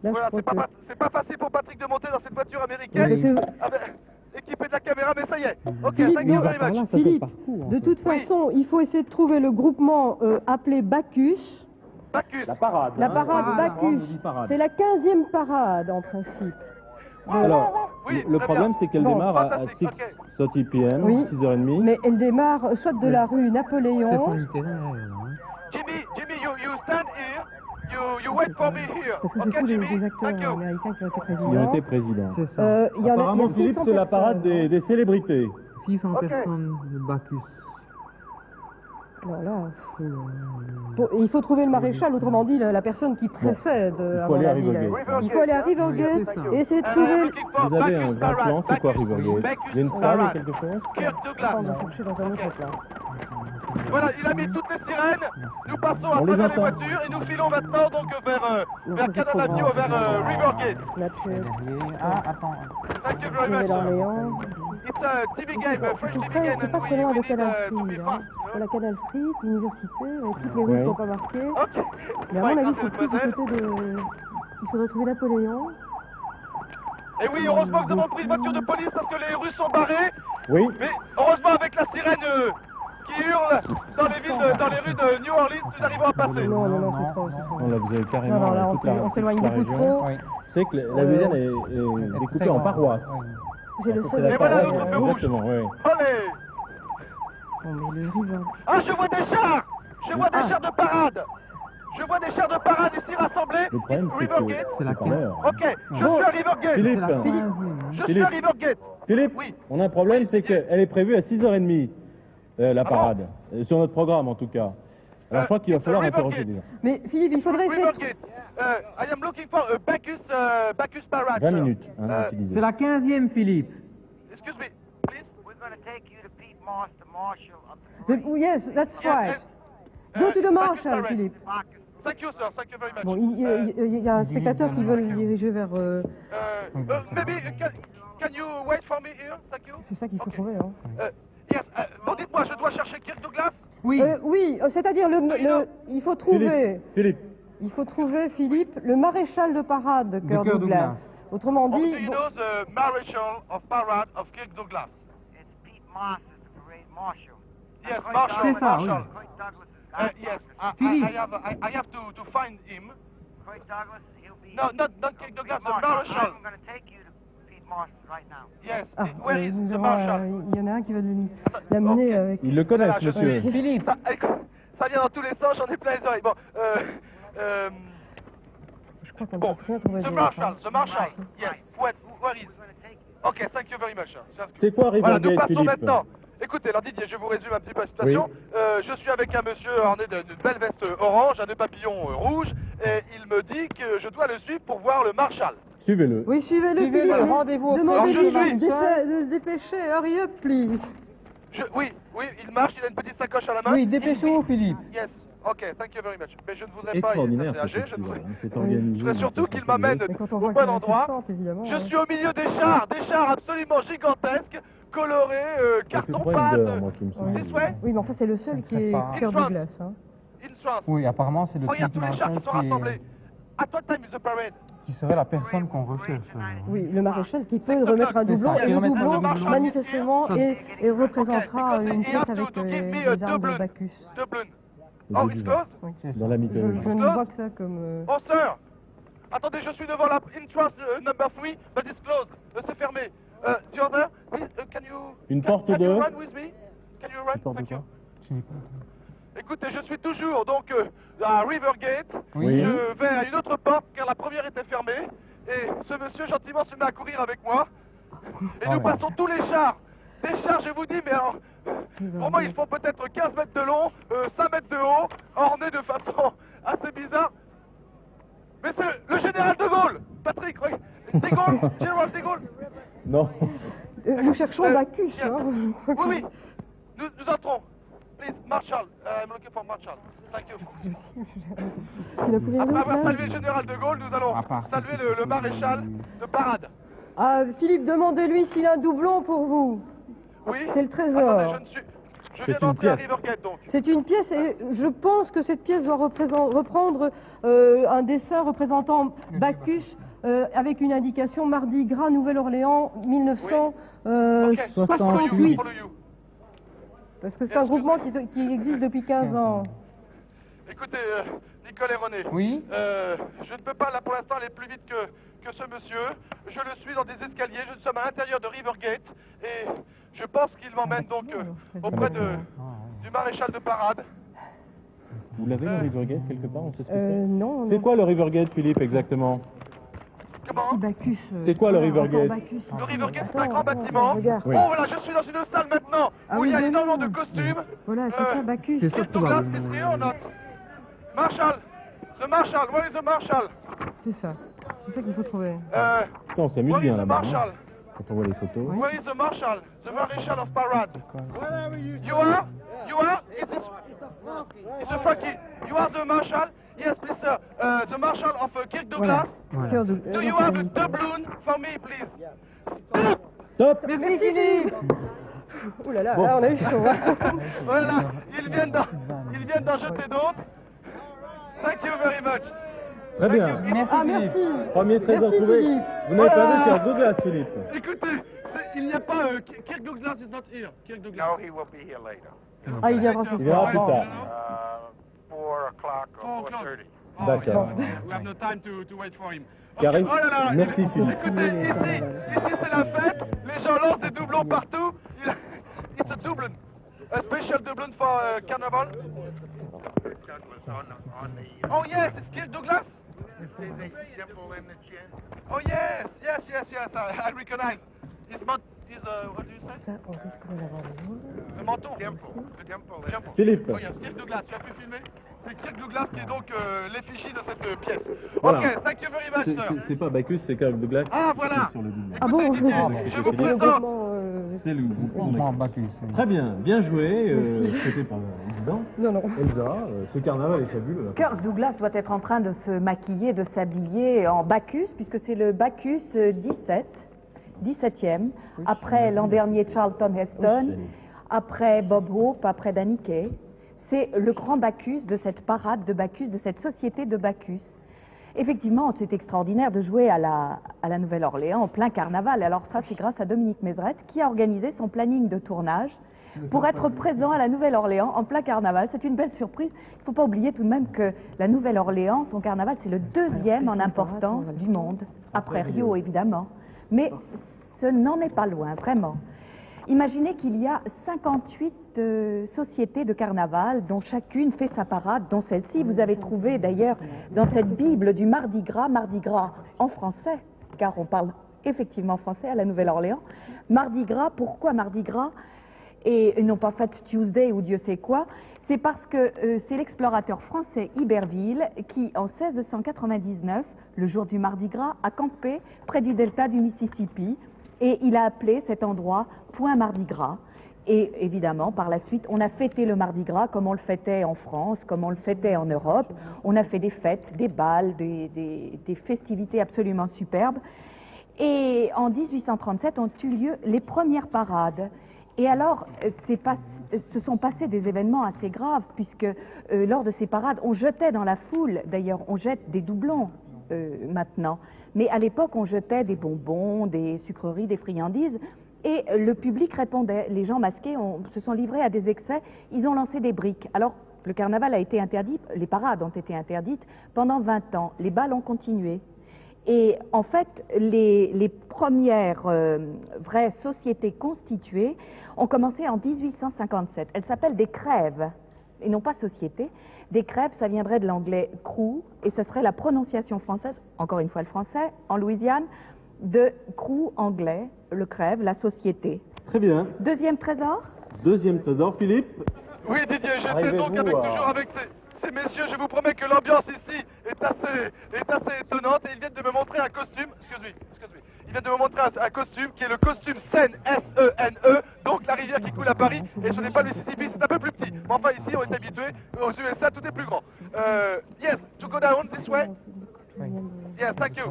Là, Voilà, je crois que... c'est pas facile pour Patrick de monter dans cette voiture Oui, américaine. c'est- Équipé de la caméra, mais ça y est. Ok, Philippe, thank you non, very much. Philippe, de toute façon, il faut essayer de trouver le groupement appelé Bacchus. Bacchus. La parade. La hein. parade Ah, Bacchus, on dit parade. c'est la 15e parade en principe. Alors, Oui, le très problème, bien. c'est qu'elle Bon, démarre à fantastique, 6:30 p.m., Oui. 6h30. Mais elle démarre soit de la rue C'est son Napoléon, littéraire, hein. Jimmy, you stand here. You wait for me here. parce que c'est Ok, tous Jimmy. les acteurs Thank you. américains qui ont été Qui ont présidents. été présidents. C'est ça. Il y en a, Apparemment, il y a Philippe, 600 c'est la parade personnes. des célébrités. 600 Ok. personnes de Bacchus. Alors là, bon, il faut trouver le maréchal, autrement dit la personne qui précède, à faut mon aller à avis. Rivergate. Il faut aller à Rivergate Oui, c'est ça. et essayer de I'm trouver... looking for Vous avez Bacchus un grand Parade. plan, c'est quoi Bacchus, Rivergate? Bacchus Il y a une salle ou Parade. quelque chose? Kirk Douglas. On va chercher dans un autre plan. Voilà, il a mis toutes les sirènes. Nous passons à On les travers les entend. voitures et nous filons maintenant donc vers Canal Avenue, vers Rivergate. Snapchat, Derrière. Ah, attends. Thank you very much. Nouvelle-Orléans. It's a TV game, a French C'est TV près- game, c'est pas and très loin we de need Canal to be Street. fast. Voilà, Canal Street, l'université, toutes les rues ne Ouais. sont pas marquées. Ok. Mais à mon Ouais, avis, quand c'est plus du mademoiselle. côté de... Il faudrait trouver Napoléon. Et oui, heureusement que nous avons pris une voiture de police parce que les rues sont barrées. Oui. Mais heureusement avec la sirène qui hurle dans les villes, dans les rues de New Orleans, nous arrivons à passer. Non, non, non, c'est non, trop. non. c'est trop. Non, là, vous avez carrément Non, non, là, toute la- on s'éloigne toute la beaucoup région. trop. Oui. Vous savez que la Louisiane est découpée en paroisses. J'ai le C'est seul... la Et voilà parade, notre feu rouge. exactement, oui. Allez. Bon, mais le River... Ah, je vois des chars. Je vois des chars de parade. Je vois des chars de parade ici rassemblés. Le problème, c'est que Rivergate. C'est la c'est par l'heure. Ok, je Bon, suis à Rivergate. Philippe, C'est la 15e. Je suis Philippe. à Rivergate. Philippe, Oui. on a un problème, c'est qu'elle est prévue à 6h30, la bon parade. Sur notre programme, en tout cas. Alors, je crois qu'il va falloir Rivergate. interroger déjà. Mais Philippe, il faudrait essayer de... Rivergate. I am looking for a Bacchus Parade. 20 sir. minutes, hein, utilisé. C'est la 15e, Philippe. Excuse me, please. We're going to take you to Pete Moss, the marshal of the The- parade. oh, yes, that's Yes, right. yes. Go to the Bacchus marshal, Parade. Philippe. Thank you, sir. Thank you very much. Bon, il y a un spectateur qui veut le diriger vers... Maybe can you wait for me here? Thank you. C'est ça qu'il faut Ok. trouver, hein. Yes. Bon, dites-moi, je dois chercher Kirk Douglas. Oui. Oui, c'est-à-dire il faut trouver... Philippe, Il faut trouver, Philippe, le maréchal de parade de Kirk Kirk Douglas. Douglas. Autrement Do dit... you know the Marshal of Parade of Kirk Douglas? It's Pete Moss is the parade marshal. Yes, Coit Marshal. C'est ça, oui. Marshal. Coit Douglas is Yes, Philippe. I have to find him. Craig Douglas, he'll be... No, not Kirk Douglas, the Marshal. I'm going to take you to Pete Masters right now. Yes, Ah, where is nous the avons, Marshal? il y en a un qui va l'amener Ok. avec... Ils le connaissent, Voilà, je monsieur. suis- Philippe. Ça vient dans tous les sens, j'en ai plein les oreilles. Bon, Je crois qu'on ne bon, peut rien trouver the d'autre, Marshal, hein. the Marshal. Yes, where is? I'm going to take you. Ok, thank you very much. C'est quoi Voilà, nous Rivergate, passons Philippe? maintenant. Écoutez, alors Didier, je vous résume un petit peu la situation. Je suis avec un monsieur orné d'une belle veste orange, un nœud papillon rouge, et il me dit que je dois le suivre pour voir le Marshal. Suivez-le. Oui, suivez-le, Suivez-le, Philippe. rendez-vous au Demandez-lui Alors, je suis. de se dépêcher. Hurry up, please. Oui, il marche, il a une petite sacoche à la main. Oui, dépêchez-vous, Philippe. Yes, ok, thank you very much. Mais je ne voudrais pas, il est Extraordinaire assez ce âgé, je ne festival, voudrais... hein, c'est organisé. Je voudrais surtout qu'il m'amène Mais quand on au voit bon qu'il y a endroit. 60, évidemment. Je suis au milieu des chars absolument gigantesques, colorés, carton pâte. moi qui me souviens. This way, Oui, mais enfin, c'est le seul qui est pas- cœur de glace. Hein. in France. Oui, apparemment, c'est le Regarde type tous les chars qui sont Marshal rassemblés. At what time is the parade? qui serait la personne qu'on recherche. Oui, le maréchal qui peut remettre un doublon, ça, et qui le remettre un doublon, doublon. manifestement, et représentera Okay, une because pièce he has avec to give me les armes de Dublin. Bacchus. Dublin. Les Oh, deux it's divins. closed? Dans la Je mythologie. ne vois que ça comme... Oh, sir! Attendez, je suis devant la entrance number 3, but it's closed. C'est fermé. The other, can you... Une porte can de- you run with me? Can you run? Une porte de Thank you. quoi? Je n'ai pas. Écoutez, je suis toujours donc à Rivergate. Oui. Je vais à une autre porte car la première était fermée. Et ce monsieur gentiment se met à courir avec moi. Et nous ouais. passons tous les chars. Des chars, je vous dis, mais alors, pour moi, ils font peut-être 15 mètres de long, 5 mètres de haut, ornés de façon assez bizarre. Mais c'est le général de Gaulle, Patrick, oui. De Gaulle, général de Gaulle. Non. Nous cherchons Bacchus, Yes. hein. Oui, oui, nous entrons. Please, Marshal, I'm looking for Marshal. Thank you. Il a pris une Après autre, avoir là. salué le général de Gaulle, nous allons À part saluer ça, le maréchal de parade. Ah, Philippe, demandez-lui s'il a un doublon pour vous. Oui. C'est le trésor. Attendez, je C'est viens une d'entrer à pièce. Rivergate donc. C'est une pièce, et je pense que cette pièce doit reprendre un dessin représentant Bacchus avec une indication Mardi Gras, Nouvelle-Orléans, Ok. 1968. Follow you. Parce que c'est un groupement qui existe depuis 15 ans. Écoutez, Nicole et René. Oui. Je ne peux pas là pour l'instant aller plus vite que ce monsieur. Je le suis dans des escaliers. Nous sommes à l'intérieur de Rivergate et je pense qu'il m'emmène donc auprès du maréchal de parade. Vous l'avez le Rivergate quelque part? On sait ce que c'est. Non, C'est non. quoi le Rivergate, Philippe, exactement? Comment? Si Bacchus. C'est quoi le voilà, Rivergate? encore Bacchus. Le Rivergate, c'est un Attends, grand attends, bâtiment. regarde. Oui. Oh voilà, je suis dans une salle maintenant Ah où oui, il y a mais énormément non. de costumes. Voilà, c'est ça, Bacchus. C'est ça. Kirk Douglas is here or not? Marshal, the Marshal, where is the Marshal? C'est ça. C'est ça qu'il faut trouver. Putain, on s'amuse Where is bien the là-bas. Marshal? hein, Quand on voit les photos. Where is the Marshal? The Marshal of Parade. You are? You are? Is this? It's a Frankie. You are the Marshal? Yes, please, sir. The Marshal of Kirk Douglas. Voilà. Cœur de- Do you have a doubloon for me, please? Top! Merci Philippe. Ouh là là, Bon. là on a eu chaud. hein. Voilà, ils viennent d'en jeter d'autres. Thank you very much. Très bien. Merci, Ah Philippe. merci. Premier trésor Merci, trouvé. Philippe. Vous n'avez pas Voilà. vu Kirk Douglas, Philippe? Écoutez, il n'y a pas Kirk Douglas is not here. Kirk Douglas. No, he will be here later. Ah, il viendra ce Il viendra soir. plus tard. 4 o'clock or 4:30. Oh, D'accord. We have no time to wait for him. Qui arrive. Oh là là, Merci, Philippe. Écoutez, ici c'est la fête. Les gens lancent des doublons partout. It's a Dublin. A special Dublin for Carnival. Oh yes, it's Kirk Douglas. See the dimple in the chin? Oh yes. I recognize. His what do you say? Ça, on risque d'en avoir besoin. Le menton. Dimple. The dimple in it. Philippe. Oh yes, Kirk Douglas. Tu as pu filmer? C'est Kirk Douglas qui est donc l'effigie de cette pièce. Voilà. Ok, thank you very much, sir. C'est pas Bacchus, c'est Kirk Douglas. Ah voilà. Sur le double. Ah bon? Écoutez, Didier, Ah, je vous c'est C'est le présente. groupement... C'est le groupement. Groupement Bacchus. oui. Très bien, bien joué. C'était pas évident. Non, non. Elsa, ce carnaval est fabuleux. Kirk Douglas doit être en train de se maquiller, de s'habiller en Bacchus, puisque c'est le Bacchus 17e, après l'an dernier Charlton Heston, Oui. après Bob Hope, après Danny Kaye. C'est le grand Bacchus de cette parade de Bacchus, de cette société de Bacchus. Effectivement, c'est extraordinaire de jouer à la Nouvelle-Orléans en plein carnaval. Alors ça, c'est grâce à Dominique Mézeret qui a organisé son planning de tournage. pour être présent à la Nouvelle-Orléans en plein carnaval. C'est une belle surprise. Il ne faut pas oublier tout de même que la Nouvelle-Orléans, son carnaval, c'est le deuxième en importance du monde, après Rio évidemment. Mais ce n'en est pas loin, vraiment. Imaginez qu'il y a 58 sociétés de carnaval dont chacune fait sa parade, dont celle-ci. Vous avez trouvé d'ailleurs dans cette Bible du Mardi Gras en français, car on parle effectivement français à la Nouvelle-Orléans. Mardi Gras, pourquoi Mardi Gras et non pas Fat Tuesday ou Dieu sait quoi? C'est parce que c'est l'explorateur français Iberville qui, en 1699, le jour du Mardi Gras, a campé près du delta du Mississippi et il a appelé cet endroit Point Mardi Gras. Et évidemment, par la suite, on a fêté le Mardi Gras comme on le fêtait en France, comme on le fêtait en Europe. On a fait des fêtes, des bals, des festivités absolument superbes. Et en 1837 ont eu lieu les premières parades. Et alors, se sont passés des événements assez graves, puisque lors de ces parades, on jetait dans la foule, d'ailleurs, on jette des doublons maintenant, mais à l'époque, on jetait des bonbons, des sucreries, des friandises, et le public répondait. Les gens masqués se sont livrés à des excès, ils ont lancé des briques. Alors, le carnaval a été interdit, les parades ont été interdites pendant 20 ans, les bals ont continué. Et en fait, les premières vraies sociétés constituées ont commencé en 1857. Elles s'appellent des crèves, et non pas sociétés. Des crèves, ça viendrait de l'anglais crew, et ce serait la prononciation française, encore une fois le français, en Louisiane, de crew anglais, le crève, la société. Très bien. Deuxième trésor? Deuxième trésor, Philippe. Oui, Didier, j'étais donc toujours avec ces messieurs. Je vous promets que l'ambiance ici est assez étonnante et ils viennent de me montrer un costume. Excuse-moi. Ils viennent de me montrer un costume qui est le costume Seine, S-E-N-E, donc la rivière qui coule à Paris. Et ce n'est pas le Mississippi, c'est un peu plus petit. Mais enfin, ici, on est habitué. Aux USA, tout est plus grand. Yes, to go down this way. Yes, thank you.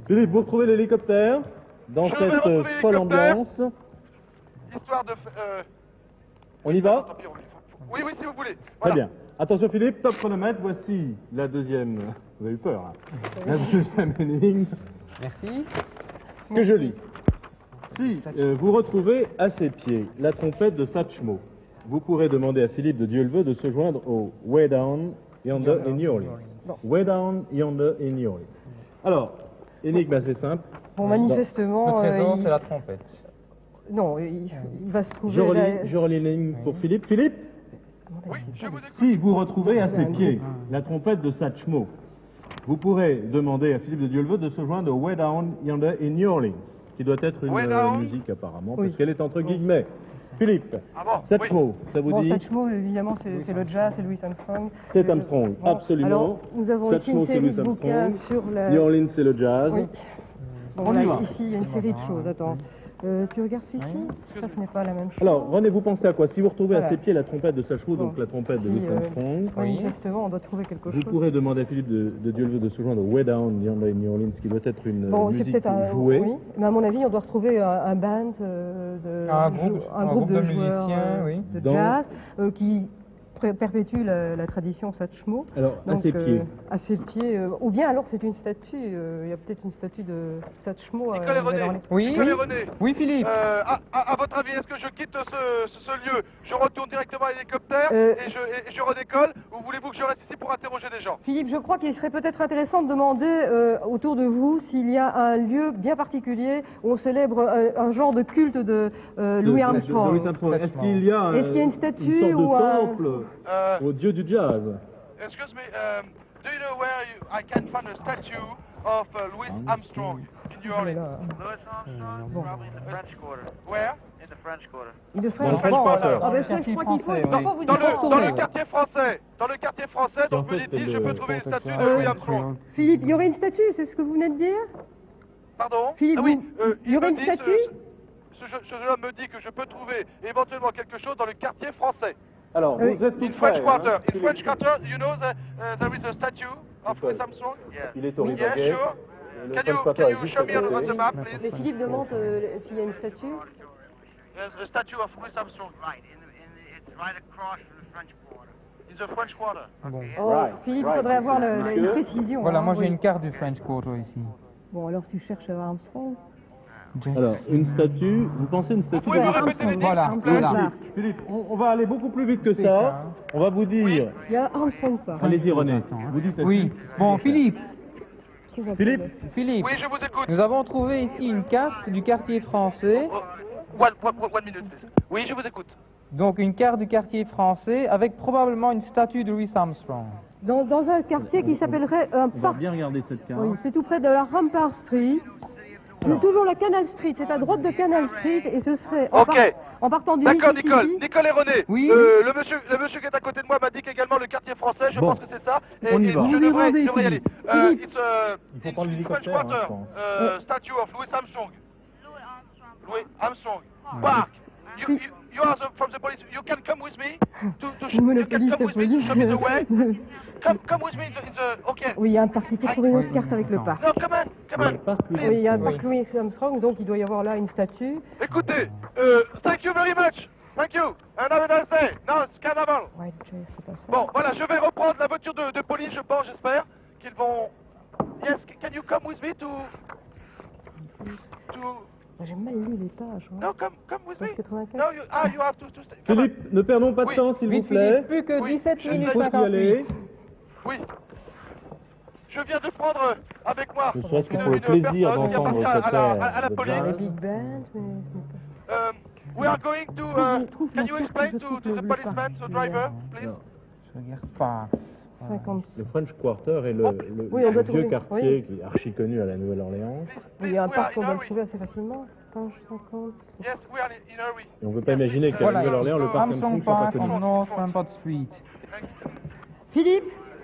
Philippe, vous retrouvez l'hélicoptère dans Je vais cette retrouver folle l'hélicoptère. ambiance. Histoire de... On y va? tant pis, oui, si vous voulez. Très Voilà. bien. Attention Philippe, top chronomètre, voici la deuxième... Vous avez eu peur, hein? La deuxième énigme. Merci. Que je lis. Si vous retrouvez à ses pieds la trompette de Satchmo, vous pourrez demander à Philippe de Dieu-le-veut de se joindre au Way Down Yonder in New Orleans. Way Down Yonder in New Orleans. Alors, énigme assez simple. Bon, manifestement, Le trésor, c'est la trompette. non, il va se trouver... Je relis l'énigme pour Philippe. Philippe, Oui, je vous écoute. si vous retrouvez à ses pieds la trompette de Satchmo, vous pourrez demander à Philippe de Dieu-le-veut de se joindre au Way Down Yonder in New Orleans, qui doit être une Way Down. musique apparemment, Oui. parce qu'elle est entre guillemets. Philippe, Ah bon, Satchmo, ça vous Bon, dit? Satchmo, évidemment, c'est le jazz, c'est Louis Armstrong. C'est Armstrong, absolument. Alors, nous avons ici Satchmo, une c'est série Louis de bouquins Armstrong. sur la... New Orleans, c'est le jazz. Oui. Bon, On y là, va. ici, il y a une série de choses. Attends. Tu regardes celui-ci? Ça, ce n'est pas la même chose. Alors, René, vous pensez à quoi? Si vous retrouvez à Voilà. ses pieds la trompette de Satchmo, Bon. donc la trompette de Si, Louis Armstrong, manifestement, on doit trouver quelque vous chose. pourrez demander à Philippe de Dieu-le-veut de se joindre au Way Down Yonder in New Orleans, qui doit être une Bon, c'est musique peut-être un... jouée. Oui, mais à mon avis, on doit retrouver un band Un groupe de joueurs musiciens, oui. de Dans- jazz qui perpétue la tradition Satchmo. Alors, à Donc, ses pieds. à ses pieds, ou bien alors c'est une statue, il y a peut-être une statue de Satchmo à Nicolas René. Nouvelle-Orléans. Oui. Nicolas René. Oui, Philippe. À votre avis, est-ce que je quitte ce lieu, je retourne directement à l'hélicoptère Euh, et je redécolle, ou voulez-vous que je reste ici pour interroger des gens? Philippe, je crois qu'il serait peut-être intéressant de demander autour de vous s'il y a un lieu bien particulier où on célèbre un genre de culte de Louis Armstrong. Louis Armstrong. Est-ce qu'il y a Est-ce qu'il y a une statue sorte de ou un- temple au dieu du jazz? Excuse me, do you know where I can find a statue of Louis Armstrong in New Orleans? Louis Armstrong, probably in the French Quarter. Where? In the French Quarter. Il le Dans ferait le French bon, Quarter. ah ben ça, je crois qu'il faut, il faut vous y retourner. Dans le quartier français. Dans le quartier français, donc me dit-il, je peux trouver une statue de Louis Armstrong. Philippe, il y aurait une statue, c'est ce que vous venez de dire? Pardon? Philippe, Ah oui, il y aurait me une dit, statue? Ce jeune homme me dit que je peux trouver éventuellement quelque chose dans le quartier français. Alors, Oui. vous êtes tout In French prêt, Quarter. hein, In Philippe. French Quarter, you know there is a statue of Louis Armstrong? Yes. Il est au Yeah, Rivergate. sure. Le Can French Quarter est you juste show à me on côté. the map, Mais please? Philippe demande s'il y a une statue. There's a statue of Louis Armstrong. Right, it's right across from the French Quarter. In the French Quarter. Bon. Oh, Right, Philippe, il right. faudrait avoir une Monsieur. précision. Voilà, hein, moi j'ai oui. une carte du French Quarter ici. Bon, alors tu cherches Armstrong. Alors, une statue, vous pensez une statue pouvez me répéter les Voilà, s'il vous plaît voilà. Philippe, on va aller beaucoup plus vite que ça. On va vous dire... Il y a Armstrong Park. Allez-y René, vous dites... Oui. Bon, Philippe, Philippe, Oui, je vous écoute. nous avons trouvé ici une carte du quartier français. One minute, please. Oui, je vous écoute. Donc une carte du quartier français avec probablement une statue de Louis Armstrong. Dans un quartier qui s'appellerait un on va parc. bien regarder cette carte. Oui, c'est tout près de la Rampart Street. C'est toujours la Canal Street, c'est à droite de Canal Street et ce serait Ok. en partant du D'accord, Mississippi. Nicole et René. Oui. Le monsieur qui est à côté de moi m'a dit qu'également le quartier français, je Bon. pense que c'est ça. On y va. Je Vous y devrais rendez, y aller. Philippe. It's Il faut prendre French l'hélicoptère, hein, Quarter, je pense. statue of Louis Armstrong. Louis Armstrong. Park. You are from the police. You can come with me to you can Monopoliste come with me to show me the way. police. Come with me in the okay. Oui, il y a un parc, il faut trouver une autre carte avec le parc. No, come on. Oui, il y a un parc Louis Armstrong, donc il doit y avoir là une statue. Écoutez, thank you very much. Thank you. And have a nice day. Now it's carnaval. Ouais, c'est pas ça. Bon, voilà, je vais reprendre la voiture de police, je pense, j'espère qu'ils vont... Yes, can you come with me to... J'ai mal lu les pages. Hein. No, come with me. 84. No, you have to stay. Come Philippe, ne perdons pas de Oui. temps s'il vous Vite, plaît. Philippe, plus que Oui, 17 je minutes sais. Il faut y aller. 58. on. Oui. Je viens de prendre avec moi Ne serait-ce que une pour le plaisir personne qui d'entendre appartient cette à la de police. Les jazz. big bands, mais... We are going to... Trouve can la you carte, explain je to trouve the le policeman, parc. the driver, please? Non. Je regarde pas. 50. Le French Quarter est le Oui, on doit vieux trouver. quartier Oui. qui est archi connu à la Nouvelle-Orléans. Oui, il y a un we are parc in qu'on va le hurry. trouver assez facilement. Page 50. Yes, we are in hurry. Et on ne peut pas imaginer qu'à la Voilà, Nouvelle-Orléans, le parc Armstrong Armstrong soit pas Park connu. on North Rampart Street. Philippe,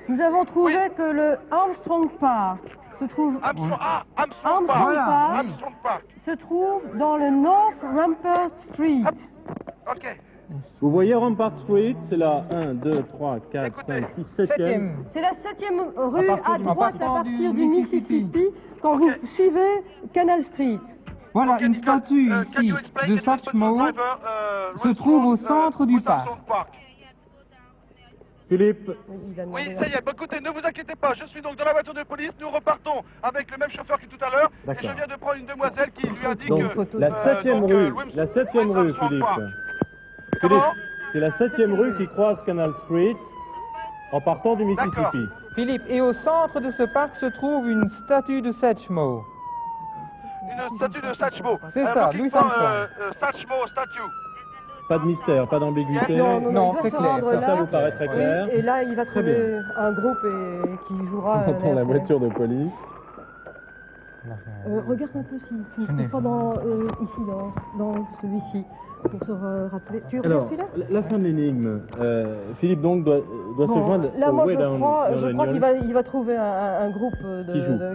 nous avons trouvé que le Armstrong Park se trouve, Armstrong Park. Armstrong Park Armstrong Park. se trouve dans le North Rampart Street. Ok. Vous voyez Rampart Street, c'est la 1, 2, 3, 4, 5, 6, 7e. Septième. C'est la 7e rue À partir à du- droite à partant partir du du Mississippi. Mississippi quand vous suivez Canal Street. Voilà, Ok, une Nicole, statue can ici you explain de the person Satchmo driver, se trouve au centre du Louis parc. Armstrong Park. Philippe, Il va Oui, demander ça y est, bah, écoutez, ne vous inquiétez pas, je suis donc dans la voiture de police, nous repartons avec le même chauffeur que tout à l'heure, et D'accord. je viens de prendre une demoiselle qui lui indique... donc la 7e donc, rue, Louis- la 7e Louis rue, Armstrong Philippe. Park. Philippe, Comment c'est la 7e rue qui croise Canal Street en partant du Mississippi. D'accord. Philippe, et au centre de ce parc se trouve une statue de Satchmo. Une statue de Satchmo. C'est ça, looking Louis for, Armstrong. Satchmo statue. Pas de mystère, pas d'ambiguïté. Non, il doit c'est se clair. rendre Ça là. vous paraît très Oui, clair. et là, il va Très trouver un groupe qui jouera. On entend la l'air- voiture de police. Regarde un peu si tu ne Je n'ai trouves pas ici, dans celui-ci, pour se rappeler. Tu regardes Alors, celui-là la fin de l'énigme. Philippe donc doit se joindre Là, au moi, Way je Down crois Union. qu'il va trouver un groupe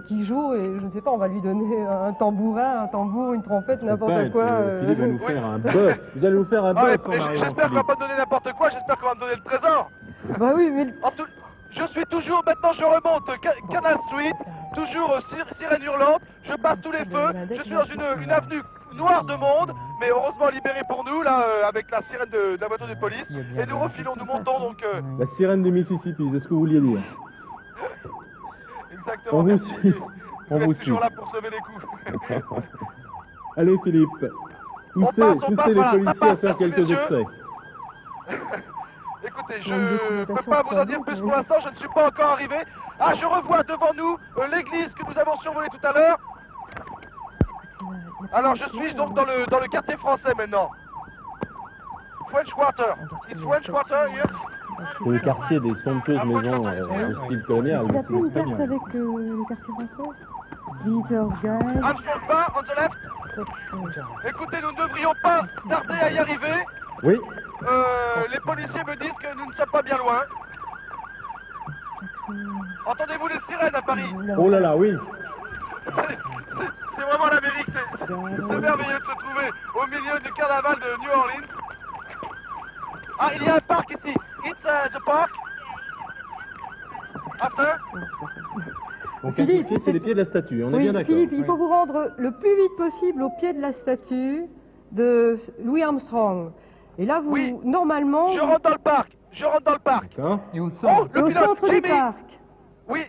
qui joue, et je ne sais pas, on va lui donner un tambourin, un tambour, une trompette, n'importe Peut-être, quoi. Philippe va nous faire un bœuf. Vous allez nous faire un Ah ouais, bœuf en mais arrivant, j'espère qu'on va Philippe. pas me donner n'importe quoi, j'espère qu'on va me donner le trésor. Bah oui, mais Je suis toujours, maintenant je remonte Canal Street, toujours sirène hurlante, je passe tous les feux, je suis dans une avenue noire de monde, mais heureusement libérée pour nous, là, avec la sirène de la voiture de police, et nous refilons, nous montons donc... La sirène du Mississippi, c'est ce que vous vouliez dire. Exactement. On vous merci. suit. On Vous vous êtes toujours suit. là pour sauver les coups. Allez Philippe, On poussez passe, les voilà, ça policiers passe, à faire merci, quelques messieurs. excès. Écoutez, Il y a une je peux documentation pas vous en dire sur plus la pour l'instant, je ne suis pas encore arrivé. Ah, je revois devant nous l'église que nous avons survolée tout à l'heure. Alors, je suis donc dans le quartier français maintenant. French Quarter. It's French Quarter here. C'est le quartier des somptueuses maisons de style colonial. il n'y a c'est pas une très carte bien. avec le quartier français. Visitors Guide. Armstrong Park, on the left. Écoutez, nous ne devrions pas tarder à y arriver. Oui, Les policiers me disent que nous ne sommes pas bien loin. Entendez-vous les sirènes à Paris? oh là là, oui. C'est vraiment l'Amérique, c'est merveilleux de se trouver au milieu du carnaval de New Orleans. Ah, il y a un parc ici. It's the park. After. Donc Philippe, un pied, c'est les pieds de la statue, on est Oui, bien d'accord. Philippe, il faut vous rendre le plus vite possible au pied de la statue de Louis Armstrong. Et là, vous, Oui. normalement, Je rentre dans le parc. Je rentre dans le parc. D'accord. Et au Oh, centre. le au pilote, centre du Jimmy. parc. Oui,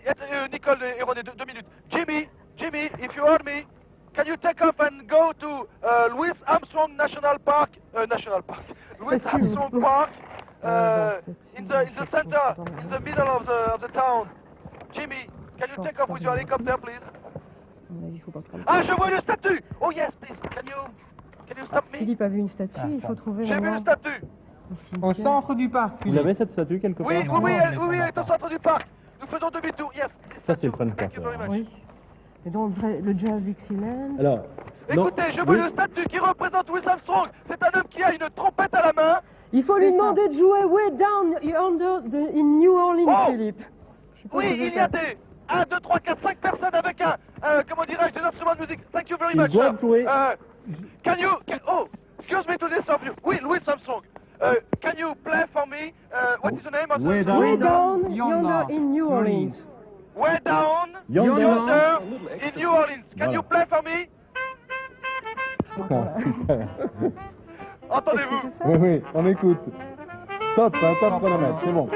Nicole et René, deux minutes. Jimmy, if you heard me, can you take off and go to Louis Armstrong National Park? Louis Armstrong Park. In the center, in the middle of the town. Jimmy, can you take off with your helicopter, please? Ah, je vois une statue! Oh yes, please. Can you stop me? Philippe a vu une statue, il faut trouver J'ai vu une statue. Au centre du parc, Vous Philippe. avez cette statue quelque part? Oui, elle est au centre du parc. Nous faisons demi-tour, yes. Ça, c'est le French Thank you very Quarter. much. Oui. Et donc le Jazz Dixieland. Alors, Écoutez, je vois une statue qui représente Louis Armstrong. C'est un homme qui a une trompette à la main. Il faut lui demander de jouer Way Down Under in New Orleans, Oh. Philippe. Je sais pas Oui, ce que il je y a fais. des 1, 2, 3, 4, 5 personnes avec comment dirais-je, des instruments de musique. Thank you very Ils much. doivent jouer. Oh, excuse me to disturb you. Oui, Louis Armstrong. Can you play for me? What is the name of Way the Down. Way Down Yonder. Yonder in New Orleans. Way Down Yonder. Yonder in New Orleans. Can Voilà. you play for me? Ah, super. Entendez-vous? Oui, oui, on écoute. Top, un top chronomètre, c'est bon.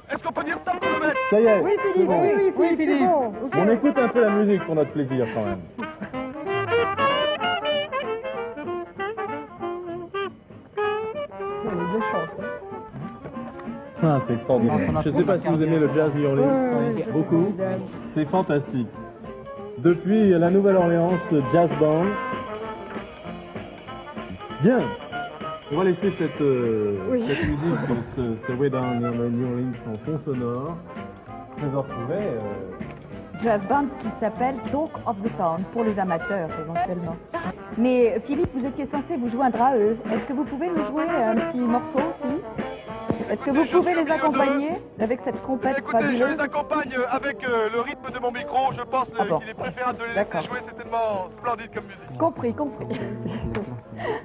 Est-ce qu'on peut dire stop chronomètre? Ça y est. Oui, c'est Philippe, bon. oui, Philippe, c'est bon. Ok. On écoute un peu la musique pour notre plaisir quand même. Il y a de chance, hein. Ah, c'est extraordinaire. Je ne sais pas si vous aimez le jazz New Orleans. Oui, Beaucoup. C'est fantastique. Depuis la Nouvelle-Orléans Jazz Band. Bien. On va laisser cette musique, donc ce Way Down New Orleans en fond sonore. Je vais retrouver. Jazz band qui s'appelle Talk of the Town, pour les amateurs éventuellement. Mais Philippe, vous étiez censé vous joindre à eux. Est-ce que vous pouvez nous jouer un petit morceau aussi? Est-ce que vous pouvez les accompagner avec cette trompette Écoutez, je fabuleuse? les accompagne avec le rythme de mon micro. Je pense Ah bon. qu'il est préférable de les D'accord. laisser jouer. C'est tellement splendide comme musique. Compris.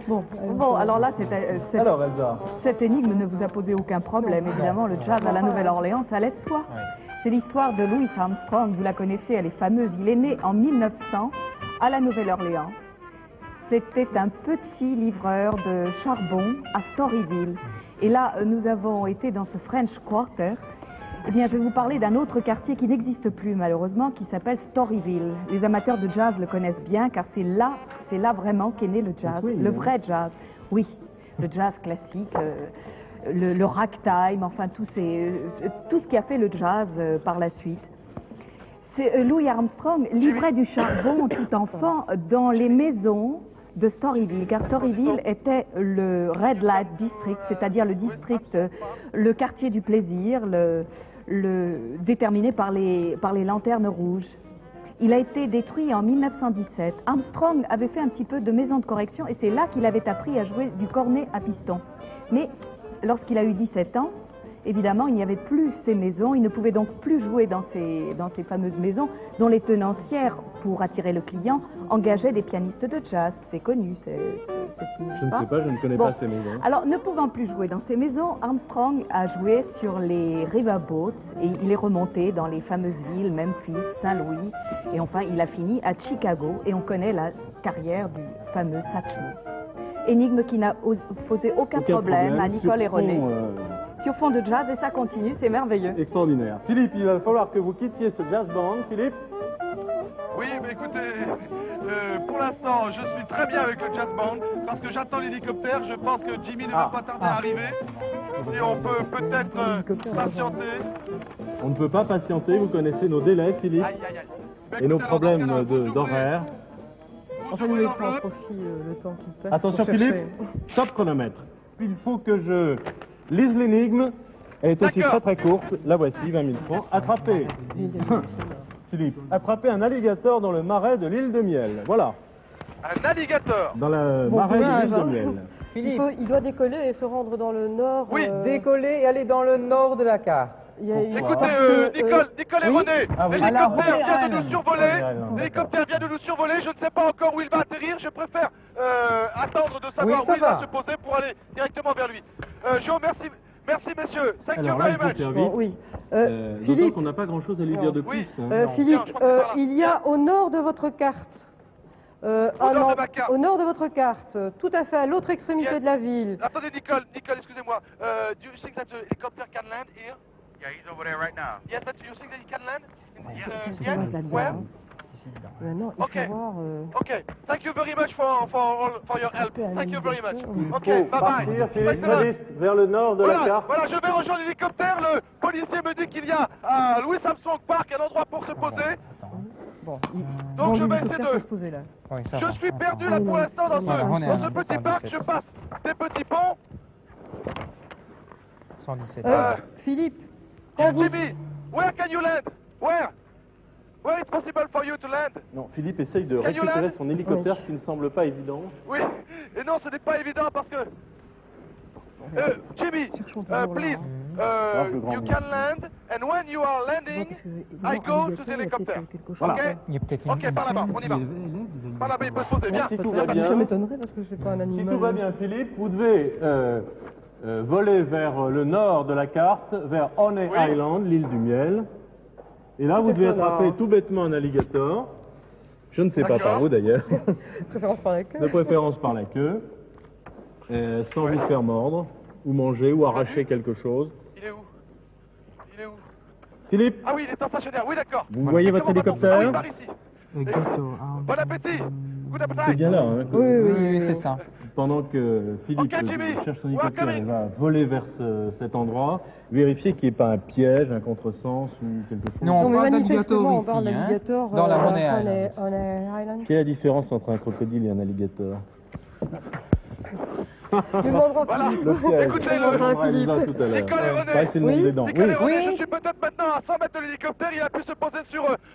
Bon, alors là, Alors, Elsa. cette énigme ne vous a posé aucun problème. Évidemment, le jazz à la Nouvelle-Orléans, ça allait de soi. C'est l'histoire de Louis Armstrong, vous la connaissez, elle est fameuse. Il est né en 1900 à la Nouvelle-Orléans. C'était un petit livreur de charbon à Storyville. Et là, nous avons été dans ce French Quarter. Eh bien, je vais vous parler d'un autre quartier qui n'existe plus, malheureusement, qui s'appelle Storyville. Les amateurs de jazz le connaissent bien, car c'est là vraiment qu'est né le jazz, le vrai jazz. Oui, le jazz classique, le ragtime, enfin, tout ce qui a fait le jazz par la suite. C'est Louis Armstrong livrait du charbon tout enfant dans les maisons de Storyville, car Storyville était le Red Light District, c'est-à-dire le district, le quartier du plaisir, déterminé par les lanternes rouges. Il a été détruit en 1917. Armstrong avait fait un petit peu de maison de correction et c'est là qu'il avait appris à jouer du cornet à piston. Mais lorsqu'il a eu 17 ans, évidemment, il n'y avait plus ces maisons, il ne pouvait donc plus jouer dans ces fameuses maisons dont les tenancières, pour attirer le client, engageaient des pianistes de jazz. C'est connu, ceci, Je n'est-ce ne pas? sais pas, je ne connais Bon. pas ces maisons. Alors, ne pouvant plus jouer dans ces maisons, Armstrong a joué sur les riverboats et il est remonté dans les fameuses villes, Memphis, Saint-Louis, et enfin, il a fini à Chicago et on connaît la carrière du fameux Satchmo. Énigme qui n'a posé aucun problème à Nicole et René. Sur fond de jazz, et ça continue, c'est merveilleux. Extraordinaire. Philippe, il va falloir que vous quittiez ce jazz band. Philippe? Oui, mais écoutez, pour l'instant, je suis très bien avec le jazz band parce que j'attends l'hélicoptère. Je pense que Jimmy ne va pas tarder à arriver. Si on peut peut-être patienter. On ne peut pas patienter, vous connaissez nos délais, Philippe, Aïe, aïe, aïe. Mais et nos écoutez, problèmes alors, dans ce cas-là, vous d'horaire. Enfin, nous mettons en profit le temps qui passe. Attention pour Philippe, chercher. top chronomètre. Il faut que je lise l'énigme. Elle est aussi D'accord. très courte. La voici, 20 000 francs. Attrapez, Philippe, attrapez un alligator dans le marais de l'île de Miel. Voilà, Un alligator. dans le Bon marais courage, de l'île de hein. Miel. Il doit décoller et se rendre dans le nord. Oui, Décoller et aller dans le nord de la carte. Écoutez, parce que, Nicole et oui. René, Ah oui. l'hélicoptère vient de Island. nous survoler. D'accord. L'hélicoptère vient de nous survoler. Je ne sais pas encore où il va atterrir. Je préfère attendre de savoir Oui, ça où il va va. se poser pour aller directement vers lui. Je vous remercie. Merci, messieurs. Thank you Alors là, very il faut much. faire Bon, vite. oui. D'autant Philippe, qu'on n'a pas grand-chose à lui dire de plus. Oui. hein. Philippe, je crois que c'est par là. il y a au nord de votre carte, nord de ma carte. au nord de votre carte, tout à fait à l'autre extrémité Yes. de la ville. Attendez, Nicole, excusez-moi. Do you think that the helicopter can land here? Yeah, he's over there right now. Yes, that you think that he can land? Yes. Yes. Where? Maintenant, il Ok. faut voir... Ok, thank you very much for your help. Thank you very much. Ok, Il faut bye bye. partir, Philippe Thanks a lot. Modiste, vers le nord de la Voilà, carte. voilà, je vais rejoindre l'hélicoptère. Le policier me dit qu'il y a à Louis Armstrong Park un endroit pour se poser. Bon, Donc je vais essayer l'hélicoptère peut de... se poser là. Oui, ça Je va. suis perdu là pour l'instant dans Voilà, on est à ce petit 117. parc. Je passe des petits ponts. 117. Philippe, quand vous... Jimmy, where can you land? Where? Where it's possible for you to land? Non, Philippe essaye de Can you récupérer land? son hélicoptère, ce qui ne semble pas évident. Oui, et non, ce n'est pas évident parce que... Jimmy, please, le grand you mur. can land, and when you are landing, I go to the helicopter. Voilà. Ok? Il y a peut-être Ok, par là-bas, on y va. Par là-bas, il peut se poser, bien. Si tout va bien, Ça m'étonnerait parce que je sais pas un si animal. tout va bien, Philippe, vous devez voler vers le nord de la carte, vers Honey Oui. Island, l'île du miel. Et là, vous devez attraper tout bêtement un alligator. Je ne sais pas par où d'ailleurs. Préférence par la queue. De préférence par la queue. Sans vous faire mordre, ou manger, ou arracher quelque chose. Il est où? Il est où? Philippe, Ah oui, il est en stationnaire, oui, d'accord. vous voyez votre Comment va-t-on? Ah oui, hélicoptère? par ici. Bon appétit! Good C'est appetite! bien là, hein, que- Oui, c'est ça. pendant que Philippe Ok, Jimmy. cherche son Ouais, hélicoptère, Camille. il va voler vers cet endroit, vérifier qu'il n'y ait pas un piège, un contresens ou quelque chose. Non, Non, on mais parle manifestement, on d'alligator parle ici, hein, d'alligator dans la Honey Honey Island. Honey Island. Quelle est la différence entre un crocodile et un alligator? Nous demanderons Voilà. Philippe. Le piège. Écoutez-le. On demandera à Elisa tout à l'heure. Nicole et René. Ouais, c'est le nom Oui. des dents. Nicole et Oui. René, je suis peut-être maintenant à 100 mètres de l'hélicoptère, il a pu se poser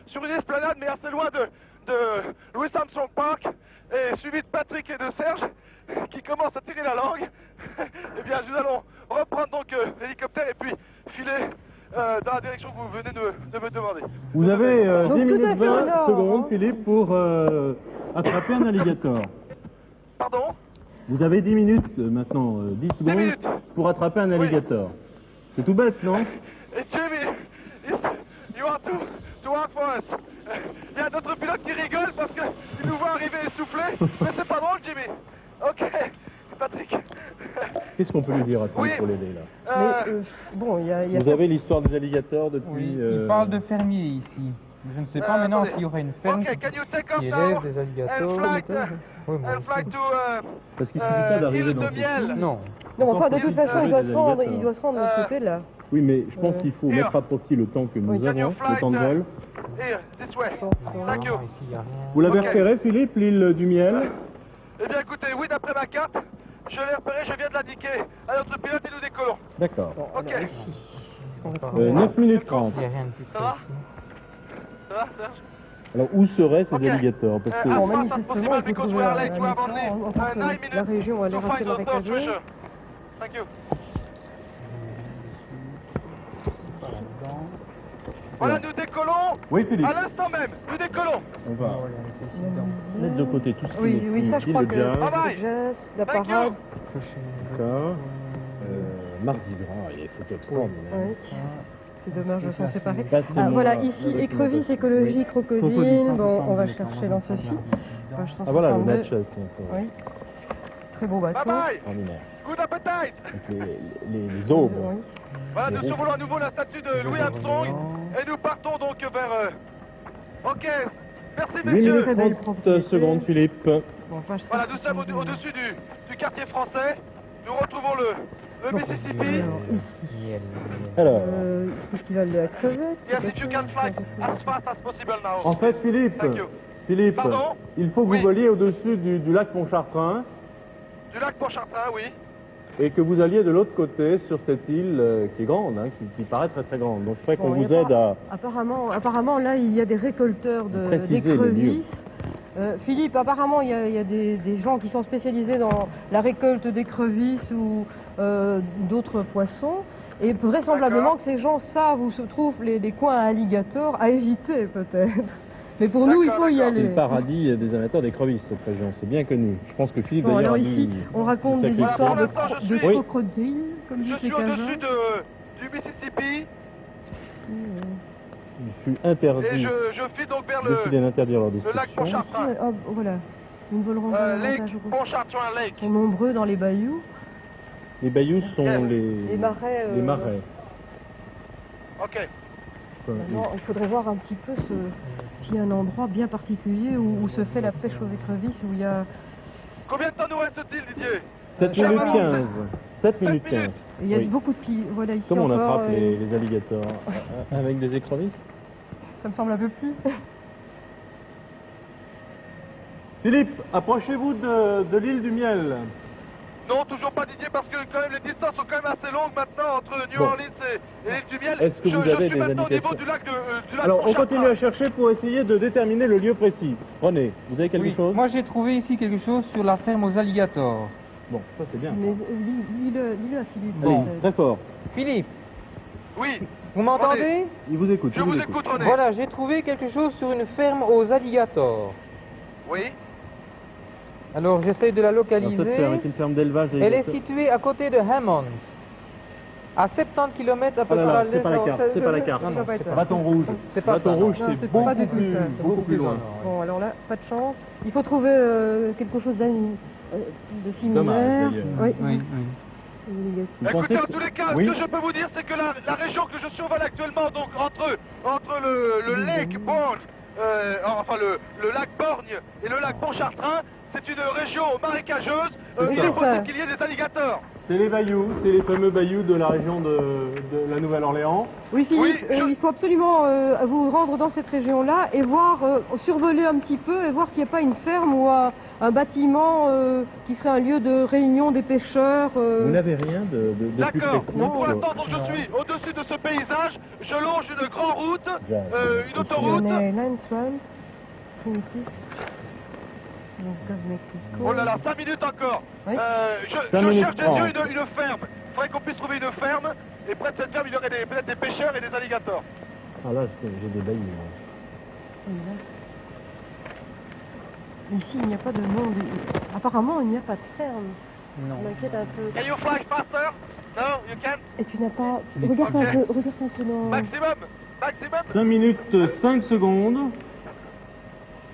sur une esplanade, mais assez loin de Louis Armstrong Park, et suivi de Patrick et de Serge, qui commencent à tirer la langue. Eh bien, nous allons reprendre donc l'hélicoptère et puis filer dans la direction que vous venez de me demander. Vous avez Donc, 10 tout à minutes fait au 20 nord, secondes, hein. Philippe, pour attraper un alligator. Pardon? Vous avez 10 minutes maintenant, 10 secondes, minutes. pour attraper un alligator. C'est tout bête, non? Et Jimmy, you are too hard for us. Il y a d'autres pilotes qui rigolent parce qu'ils nous voient arriver essoufflés, mais c'est pas drôle, Jimmy. Ok, Patrick. Qu'est-ce qu'on peut lui dire à Philippe Oui. pour l'aider, là? Mais bon, il y a Vous avez l'histoire des alligators depuis... Oui, il parle de fermiers ici. Je ne sais pas maintenant attendez. s'il y aurait une ferme Ok, can you take off qui now élève des alligators. and fly, Oui, moi and aussi. fly to Parce qu'il suffit pas d'arriver île dans de ce miel. Non. Non, enfin, de Encore toute façon, faut-il il doit des se rendre, alligators. il doit se rendre de l'autre côté, là. Oui, mais je pense qu'il faut Here. mettre à profit le temps que nous Oui. Can you avons, fly le temps de vol. Here, this way. Thank you. Non, ici, il n'y a rien. Vous l'avez Ok. repéré, Philippe, l'île du miel? Eh bien, écoutez, oui, d'après ma carte, je l'ai repéré, je viens de l'indiquer à notre pilote et nous décollons. D'accord. Ok. 9 minutes 30. Il n'y a rien de plus Ça va? près ici. Ça va, Serge? Alors, où seraient ces Ok. alligators? Parce que... As Bon, fast as manifestement, possible il faut because trouver we are un late. We have only étang, enfin, 9 que minutes la région a to l'air assez find those marécageuse. treasure. Thank you. Voilà, nous décollons. Oui, Philippe. À l'instant même, nous décollons. On va Oh, il y a nécessité. mettre de côté tout ce qui Oui, est oui, ça, je crois que jazz. Bye bye. le jazz, la Thank you. parade. D'accord. Mardi Gras, il y a des photos extraordinaires. Oui. C'est dommage de s'en séparer. Passez-moi Ah, voilà, ici, le écrevisses, écologie, crocodile. Bon, on va chercher dans ceci. Page Ah voilà, le 162. Natchez, tiens, Oui. Très beau bateau. Bye bye. extraordinaire. Good appetite. Avec les aubes. Oui. Voilà, nous survolons à nouveau la statue de Louis Armstrong et nous partons donc vers... Ok, merci 8 messieurs. minutes Très belle 30 propriété. secondes, Philippe. Bon, page Voilà, nous sommes 162. au-dessus du quartier français. Nous retrouvons le Mississippi. Alors, ici. Miel. Alors, Festival de la crevette. Yes, if you can fly as fast as possible now. en fait, Philippe, Thank you. Pardon? il faut que Oui. vous voliez au-dessus du lac Pontchartrain Du lac Pontchartrain, oui. et que vous alliez de l'autre côté sur cette île qui est grande, hein, qui paraît très très grande. Donc, il faudrait qu'on Bon, il vous y a aide pas- à... Apparemment, là, il y a des récolteurs Précisez les d'écrevisses. Philippe, apparemment, il y a des gens qui sont spécialisés dans la récolte d'écrevisses ou d'autres poissons. Et vraisemblablement D'accord. que ces gens savent où se trouvent les coins à alligators à éviter, peut-être. Mais pour nous, il faut y D'accord, C'est aller. le paradis des amateurs d'écrevisses, cette région. C'est bien connu. Je pense que Philippe, Bon, d'ailleurs, alors a ici, dû- on raconte des Voilà, histoires pour l'instant, je de suis- Oui. crocodiles, comme Je disent suis les Cajuns. au-dessus du Mississippi Il fut interdit, et je file donc vers décidé d'interdire leur le lac destruction. Pontchartrain. Ah, voilà. Nous ne volerons pas davantage Lake au côté. Pontchartrain Lake. Ils sont nombreux dans les bayous. Les bayous sont Yes. les marais, les marais. Ok. Enfin, Maintenant, il faudrait voir un petit peu aussi un endroit bien particulier où se fait la pêche aux écrevisses, où il y a... Combien de temps nous reste-t-il, Didier 7 Cher minutes Maman. 15. 7 minutes 15. minutes. Il y a Oui. beaucoup de pieds. Voilà, ici Comment on encore, attrape les alligators? Avec des écrevisses? ça me semble un peu petit. Philippe, approchez-vous de l'île du Miel. Non, toujours pas Didier, parce que quand même les distances sont quand même assez longues maintenant entre New Bon. Orleans et l'île du Miel. Est-ce que vous je avez suis des maintenant au niveau indications du lac du lac Alors, on Pontchartrain. continue à chercher pour essayer de déterminer le lieu précis. René, vous avez quelque Oui, chose? moi j'ai trouvé ici quelque chose sur la ferme aux alligators. Bon, ça c'est bien. Mais lis-le à Philippe. Bon. Allez, très fort. Philippe, Oui, vous m'entendez? Il vous écoute. je vous écoute René. Voilà, j'ai trouvé quelque chose sur une ferme aux alligators. Oui, Alors j'essaie de la Alors, localiser. cette ferme est une ferme d'élevage Elle est d'alligators. située à côté de Hammond, à 70 km à peu Ah là près là, à c'est pas la l'est. carte, c'est pas la carte. Non, non, c'est pas. Bâton rouge. C'est pas Bâton ça, rouge, non. Non, c'est c'est pas du tout ça. beaucoup plus loin. Bon, alors là, pas de chance. Il faut trouver quelque chose de similaire. Dommage, d'ailleurs. Oui. Oui, oui. Vous écoutez, pensez en que tous les cas, oui. ce que je peux vous dire, c'est que la région que je survole actuellement, donc entre le lac Borgne, enfin le lac Borgne et le lac Pontchartrain, c'est une région marécageuse. Oui, Il c'est est ça. possible qu'il y ait des alligators. C'est les bayous, c'est les fameux bayous de la région de la Nouvelle-Orléans. Oui, Philippe, Oui, il faut absolument vous rendre dans cette région-là et voir, survoler un petit peu et voir s'il n'y a pas une ferme ou un bâtiment qui serait un lieu de réunion des pêcheurs. Vous n'avez rien de plus D'accord. précis Pour sur- l'instant, donc je suis au-dessus de ce paysage. Je longe une grande route, une Ici, autoroute. On est Island Swamp, primitif. Donc, Gulf of Mexico. Oh là là, 5 minutes encore. Oui. Je 5 minutes cherche des 30. yeux une ferme. Il faudrait qu'on puisse trouver une ferme. Et près de cette ferme, il y aurait peut-être des pêcheurs et des alligators. Ah là, j'ai des bayous. Ici, il n'y a pas de nom. Apparemment, il n'y a pas de ferme. Non. Ça m'inquiète un peu. Can you fly faster? No, you can't. Et tu n'as pas... Regarde Ok. un peu dans... Maximum. Maximum. 5 minutes 5 secondes.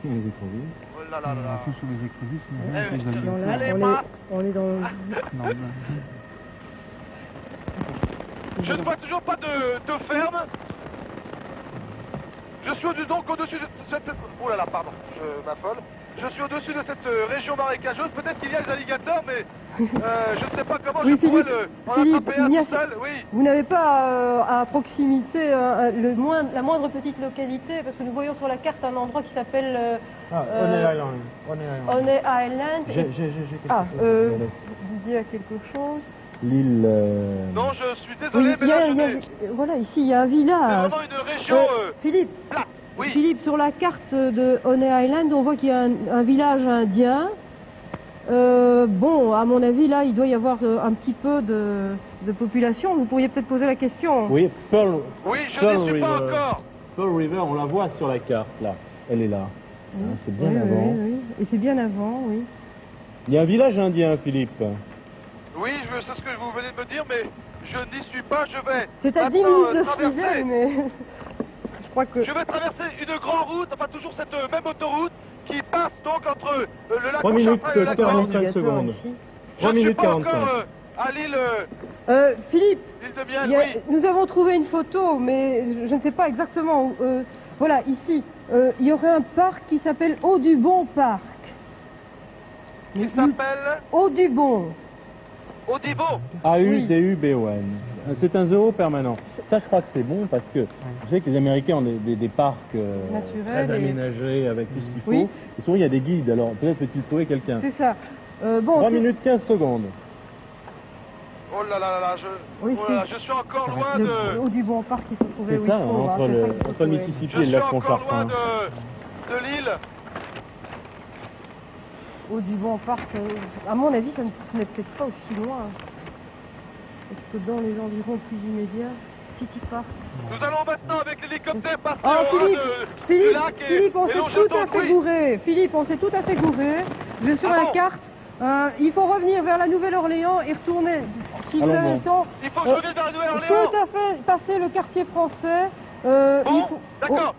Les écrevisses. Oh là là là là. Tout sur les écrevisses, mais Eh, rien sur les je- Non, là, Allez, alligators. passe. on est dans... Non, ben, Je ne vois toujours pas de ferme. Je suis donc au-dessus de cette... Oh là là, pardon, je m'affole. Je suis au-dessus de cette région marécageuse. Peut-être qu'il y a des alligators, mais je ne sais pas comment Oui, je pourrais Philippe, en Philippe, attraper un il y a- tout seul. Oui. Vous n'avez pas à proximité la moindre petite localité, parce que nous voyons sur la carte un endroit qui s'appelle Ah, Honey Island. Honey Island. Honey Island. J'ai quelque Ah, chose. Didier a quelque chose. L'île... Non, je suis désolé, Oui, mais là, je n'ai... voilà, ici il y a un C'est village. vraiment une région Philippe, plate. Oui. Philippe, sur la carte de Honey Island, on voit qu'il y a un village indien. Bon, à mon avis, là, il doit y avoir un petit peu de population. Vous pourriez peut-être poser la question. Oui, Pearl, Oui, je Pearl n'y suis pas River. encore. Pearl River, on la voit sur la carte, là. Elle est là. Oui. Hein, c'est bien Oui, avant. oui, oui. Et c'est bien avant, oui. Il y a un village indien, Philippe. Oui, c'est ce que vous venez de me dire, mais je n'y suis pas. Je vais C'est à 10 maintenant, minutes de traverser. Civelle, mais je crois que... Je vais traverser une grande route, enfin toujours cette même autoroute qui passe donc entre le lac 3 minutes Pontchartrain et le lac 45 Borgne. secondes. Ici. Je 3 ne suis minutes pas 45. encore à l'île Philippe, de Miel, il y a- oui. nous avons trouvé une photo, mais je ne sais pas exactement où. Voilà, ici, il y aurait un parc qui s'appelle Audubon Park. Qui s'appelle Audubon. Audibo. A-U-D-U-B-O-N. C'est un zoo permanent. Ça, je crois que c'est bon parce que vous savez que les Américains ont des parcs Naturels très et- aménagés avec tout ce qu'il faut. Oui. Et souvent, il y a des guides. Alors, peut-être peut-il trouver quelqu'un. C'est ça. Bon, 3 c'est- minutes 15 secondes. Oh là là là là, Oui, oh là là, c'est- je suis encore loin le de... Audubon Park, il faut trouver C'est où ça, il faut. hein, hein, entre c'est le ça qu'il faut entre le trouver. Mississippi Je et le suis lac encore Pontchartrain. loin de l'île. Audubon Park, à mon avis, ce n'est peut-être pas aussi loin. Est-ce que dans les environs plus immédiats, City Park? Nous allons maintenant avec l'hélicoptère passer Oh, au ras Philippe, du Philippe, lac et Philippe, on et s'est longer tout à donc, fait oui. gouré. Philippe, on s'est tout à fait gouré. Je sur Ah la bon carte. Il faut revenir vers la Nouvelle-Orléans et retourner, si vous Allons avez bon. le temps. Il faut que je revienne vers la Nouvelle-Orléans. Tout à fait, passer le quartier français. il Bon, faut- d'accord.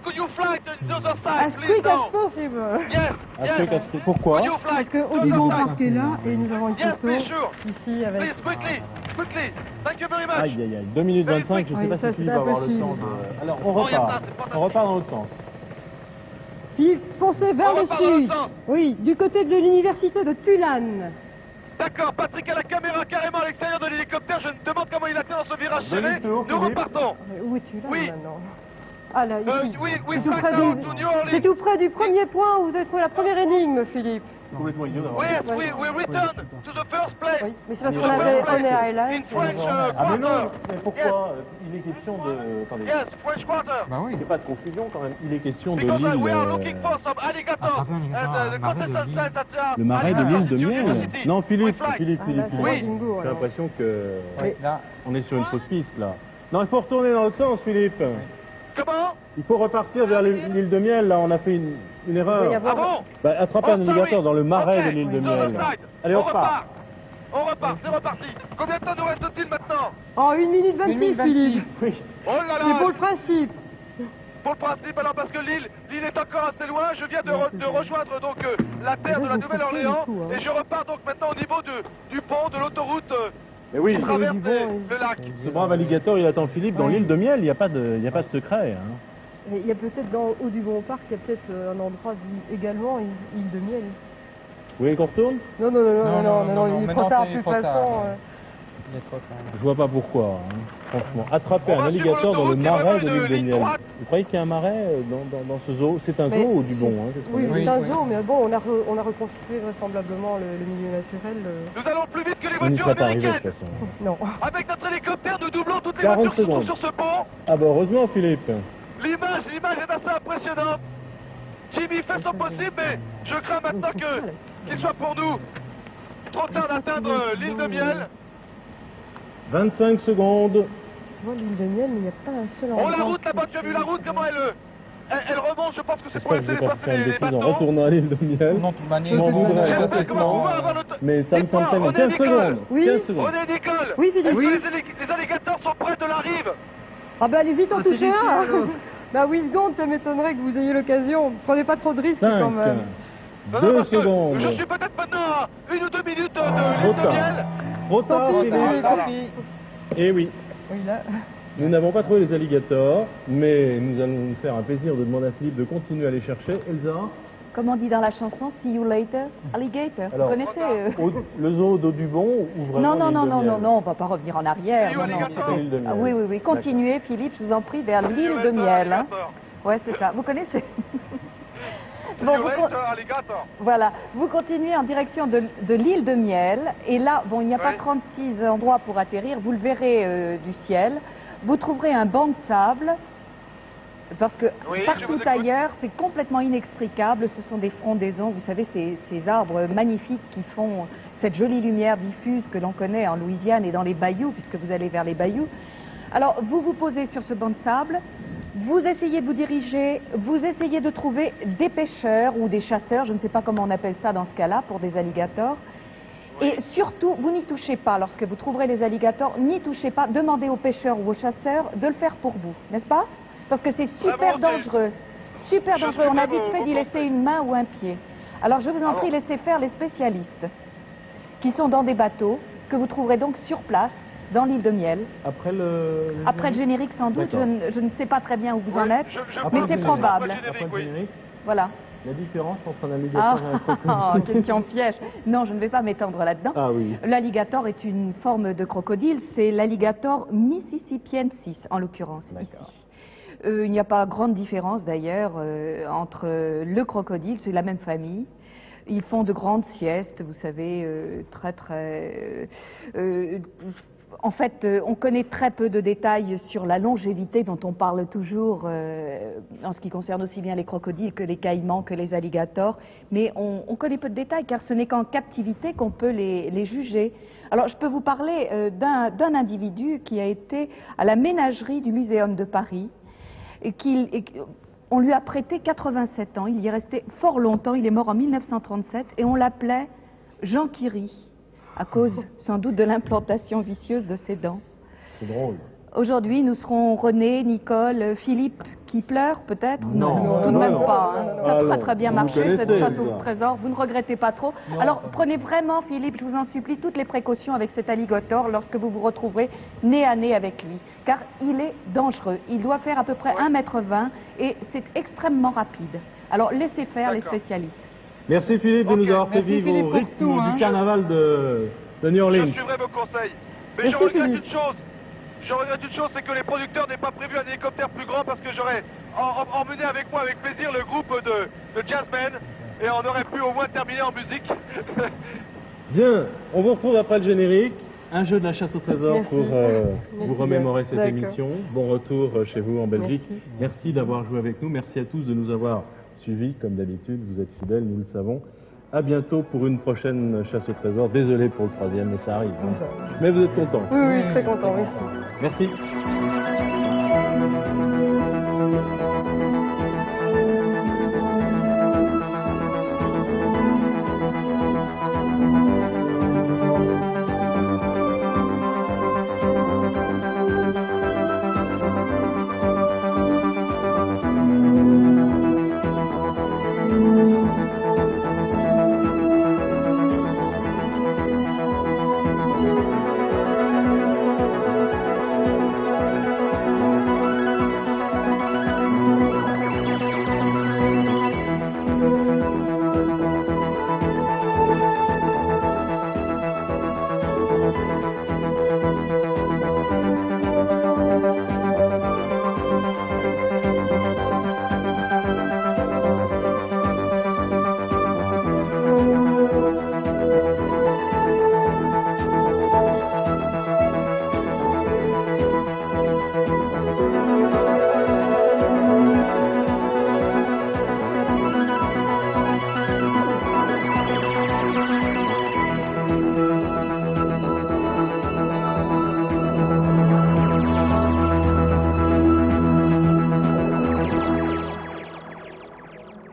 Could you fly to the other Oh, as side, please, quick as now? possible. Yes, Après, yes. pourquoi? Could you fly Parce que to the Audubon other side? Park est là et nous avons une Yes, photo be sure. ici avec. Please, quickly, quickly. Thank you very much. Aïe, aïe, aïe. 2 minutes 25, je ne sais Oui, pas ça, si Philippe c'est va avoir le impossible. temps de... Alors, on Non, y a repart. pas, c'est pas On repart dans l'autre sens. Puis foncez vers On le repart dans l'autre sud. sens. Oui, du côté de l'université de Tulane. D'accord, Patrick à la caméra, carrément à l'extérieur de l'hélicoptère. Je me demande comment il atteint dans ce virage serré. Demi-tour, Nous Philippe. repartons. Où es-tu là Oui. maintenant? Ah là, ici. Oui, C'est tout, près Southtown du... to New Orleans. C'est tout près du premier point où vous avez trouvé la première énigme, Philippe. Complètement idiot d'avoir. Yes, we return to the first place. Oui, mais c'est parce Oui, qu'on oui, avait oui, on est In Highlight. French Ah mais non, Quarter. mais pourquoi il est question de... Attendez, Yes, French Quarter. Bah oui. il n'y a pas de confusion quand même. Il est question de Because l'île... we are looking for some alligators. Attrapez un alligator, And the un marais de contestant l'île. said that Le marais de alligators l'île de in Miel. university. Non, We Philippe, fly. Philippe. Ah, là, c'est Oui. bingo, J'ai alors. l'impression que... Oui, là. On est sur une fausse piste là. Non, il faut retourner dans l'autre sens, Philippe. Comment? Il faut repartir vers l'île de Miel, là, on a fait une erreur. Il va y avoir- Ah bon? Bah, attraper un alligator dans le marais Ok, de l'île de sur le Miel. side. Allez, on repart. On repart, c'est reparti. Combien de temps nous reste-t-il maintenant? En 1 minute 26, 1 minute 26. Philippe. Oui. Oh là là. C'est pour le principe. Pour le principe, alors parce que l'île est encore assez loin, je viens de rejoindre donc la terre de la Là, vous Nouvelle-Orléans coupez du coup, hein. et je repars donc maintenant au niveau du pont de l'autoroute Mais oui, qui traverse du vent, le lac. ce brave alligator, il attend Philippe dans Ouais. l'île de Miel, il n'y a pas de secret. Hein. Et il y a peut-être dans Haut du Bon Parc, il y a peut-être un endroit dit également île de Miel. Vous voulez qu'on retourne? Non, il est trop maintenant, tard, c'est de toute trop tard. façon. Il est trop tard. Je vois pas pourquoi, hein. Franchement. Attraper On un va suivre alligator dans le l'autoroute, il y a marais vraiment de une l'île de ligne Miel. droite. Vous croyez qu'il y a un marais dans ce zoo? C'est un Mais zoo ou du bon, c'est- hein, c'est ce qu'on Oui, a c'est dit. un oui. zoo, mais bon, on a reconstruit vraisemblablement le milieu naturel. Nous allons plus vite que les On n'y voitures serait pas arrivé de toute américaines. façon. Non. Avec notre hélicoptère, nous doublons toutes les 40 voitures qui se trouvent secondes. sur ce pont. Ah bah heureusement, Philippe. L'image est assez impressionnante. Jimmy fait son possible, mais je crains maintenant qu'il soit pour nous trop tard d'atteindre l'île de Miel. 25 secondes. Tu vois l'île de Miel, mais il n'y a pas un seul endroit. Oh, la route là-bas, tu as vu la route, comment elle remonte, je pense que c'est pour J'espère que laisser j'ai pas passer fait une les bêtise en bateaux. retournant à l'île de Miel. Non, de toute manière, M'en tout le monde voudrais est J'espère qu'on va complètement. pouvoir avoir le temps. Mais ça me semble tellement. 15 secondes. Oui. 15 secondes. René Nicole. Oui, Philippe. Est-ce que les alligators sont près de la rive? Ah bah allez vite en toucher un. Bah 8 secondes, ça m'étonnerait que vous ayez l'occasion. Prenez pas trop de risques 5, quand même. Non, 2 parce que secondes. Je suis peut-être maintenant à 1 ou 2 minutes de l'île de Trop Miel. tard. Trop tard, pis, Philippe. Tant pis. Eh oui. Oui, là. Nous n'avons pas trouvé les alligators, mais nous allons nous faire un plaisir de demander à Philippe de continuer à les chercher. Elsa, Comme on dit dans la chanson, see you later, alligator. Alors, Vous connaissez le zoo d'Audubon ou vraiment Non, l'île de Miel on va pas revenir en arrière. See you, Non, non, alligator. C'était l'île de Miel. Ah, oui. Continuez, Philippe, je vous en prie, vers l'île de Miel. Hein. Ouais, c'est ça. Vous connaissez Bon, Alligator. voilà, vous continuez en direction de l'île de Miel, et là, bon, il n'y a pas Ouais. 36 endroits pour atterrir, vous le verrez du ciel, vous trouverez un banc de sable, parce que Oui, je partout vous écoute. ailleurs, c'est complètement inextricable, ce sont des frondaisons, vous savez, ces arbres magnifiques qui font cette jolie lumière diffuse que l'on connaît en Louisiane et dans les bayous, puisque vous allez vers les bayous. Alors, vous vous posez sur ce banc de sable, vous essayez de vous diriger, vous essayez de trouver des pêcheurs ou des chasseurs, je ne sais pas comment on appelle ça dans ce cas-là, pour des alligators. Et surtout, vous n'y touchez pas lorsque vous trouverez les alligators, n'y touchez pas, demandez aux pêcheurs ou aux chasseurs de le faire pour vous, n'est-ce pas? Parce que c'est super Vraiment, dangereux, super Je dangereux, suis on a vraiment vite fait d'y au laisser conseil. une main ou un pied. Alors je vous en Ah prie, bon laissez faire les spécialistes, qui sont dans des bateaux, que vous trouverez donc sur place, dans l'île de Miel. Après le Après le générique, sans doute, D'accord. je ne sais pas très bien où vous en Oui, êtes, je mais pense c'est que c'est probable. après le Après générique, le oui. générique, Voilà. la différence entre un Ah, alligator et un crocodile. question piège. Non, je ne vais pas m'étendre là-dedans. Ah oui. L'alligator est une forme de crocodile, c'est l'alligator mississippiensis, en l'occurrence, D'accord. ici. Il n'y a pas grande différence d'ailleurs entre le crocodile, c'est la même famille. Ils font de grandes siestes, vous savez, en fait, on connaît très peu de détails sur la longévité dont on parle toujours en ce qui concerne aussi bien les crocodiles que les caïmans, que les alligators, mais on connaît peu de détails car ce n'est qu'en captivité qu'on peut les juger. Alors, je peux vous parler d'un individu qui a été à la ménagerie du Muséum de Paris, et on lui a prêté 87 ans, il y est resté fort longtemps, il est mort en 1937, et on l'appelait Jean Quiri, à cause sans doute de l'implantation vicieuse de ses dents. C'est drôle. Aujourd'hui, nous serons René, Nicole, Philippe qui pleure peut-être? Non, tout de non, même non. pas. Hein. Ça a Allons, très bien vous marché, cette connaissez, chasse au ça. trésor. Vous ne regrettez pas trop? Non. Alors prenez vraiment, Philippe, je vous en supplie, toutes les précautions avec cet alligator lorsque vous vous retrouverez nez à nez avec lui. Car il est dangereux. Il doit faire à peu près 1,20 m et c'est extrêmement rapide. Alors laissez faire les spécialistes. Merci Philippe de nous avoir fait Merci, vivre Philippe, au pour rythme tout, hein. du carnaval de New Orleans. Je suivrai vos conseils. Mais Merci, je regrette Philippe. une chose. Je regrette une chose, c'est que les producteurs n'aient pas prévu un hélicoptère plus grand parce que j'aurais emmené avec moi avec plaisir le groupe de jazzmen et on aurait pu au moins terminer en musique. Bien, on vous retrouve après le générique. Un jeu de la chasse au trésor Merci. pour Merci vous remémorer cette D'accord. émission. Bon retour chez vous en Belgique. Merci. Merci d'avoir joué avec nous. Merci à tous de nous avoir suivis. Comme d'habitude, vous êtes fidèles, nous le savons. À bientôt pour une prochaine chasse au trésor. Désolé pour le troisième, mais ça arrive. hein. Ça. Mais vous êtes contents. Oui, oui, très content, merci. Merci.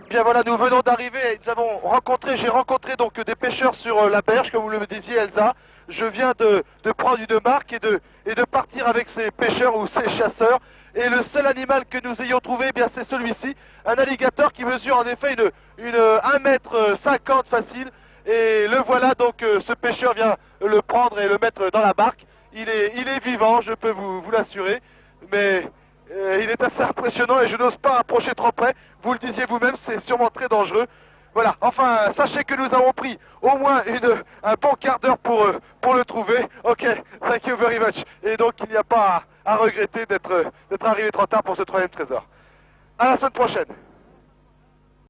Bien voilà, nous venons d'arriver, j'ai rencontré donc des pêcheurs sur la berge, comme vous le disiez Elsa. Je viens de prendre une marque et de partir avec ces pêcheurs ou ces chasseurs. Et le seul animal que nous ayons trouvé, eh bien c'est celui-ci, un alligator qui mesure en effet 1,50 m facile. Et le voilà donc, ce pêcheur vient le prendre et le mettre dans la barque. Il est vivant, je peux vous l'assurer, mais il est assez impressionnant et je n'ose pas approcher trop près. Vous le disiez vous-même, c'est sûrement très dangereux. Voilà, enfin, sachez que nous avons pris au moins un bon quart d'heure pour le trouver. Ok, thank you very much. Et donc, il n'y a pas à regretter d'être arrivé trop tard pour ce troisième trésor. À la semaine prochaine.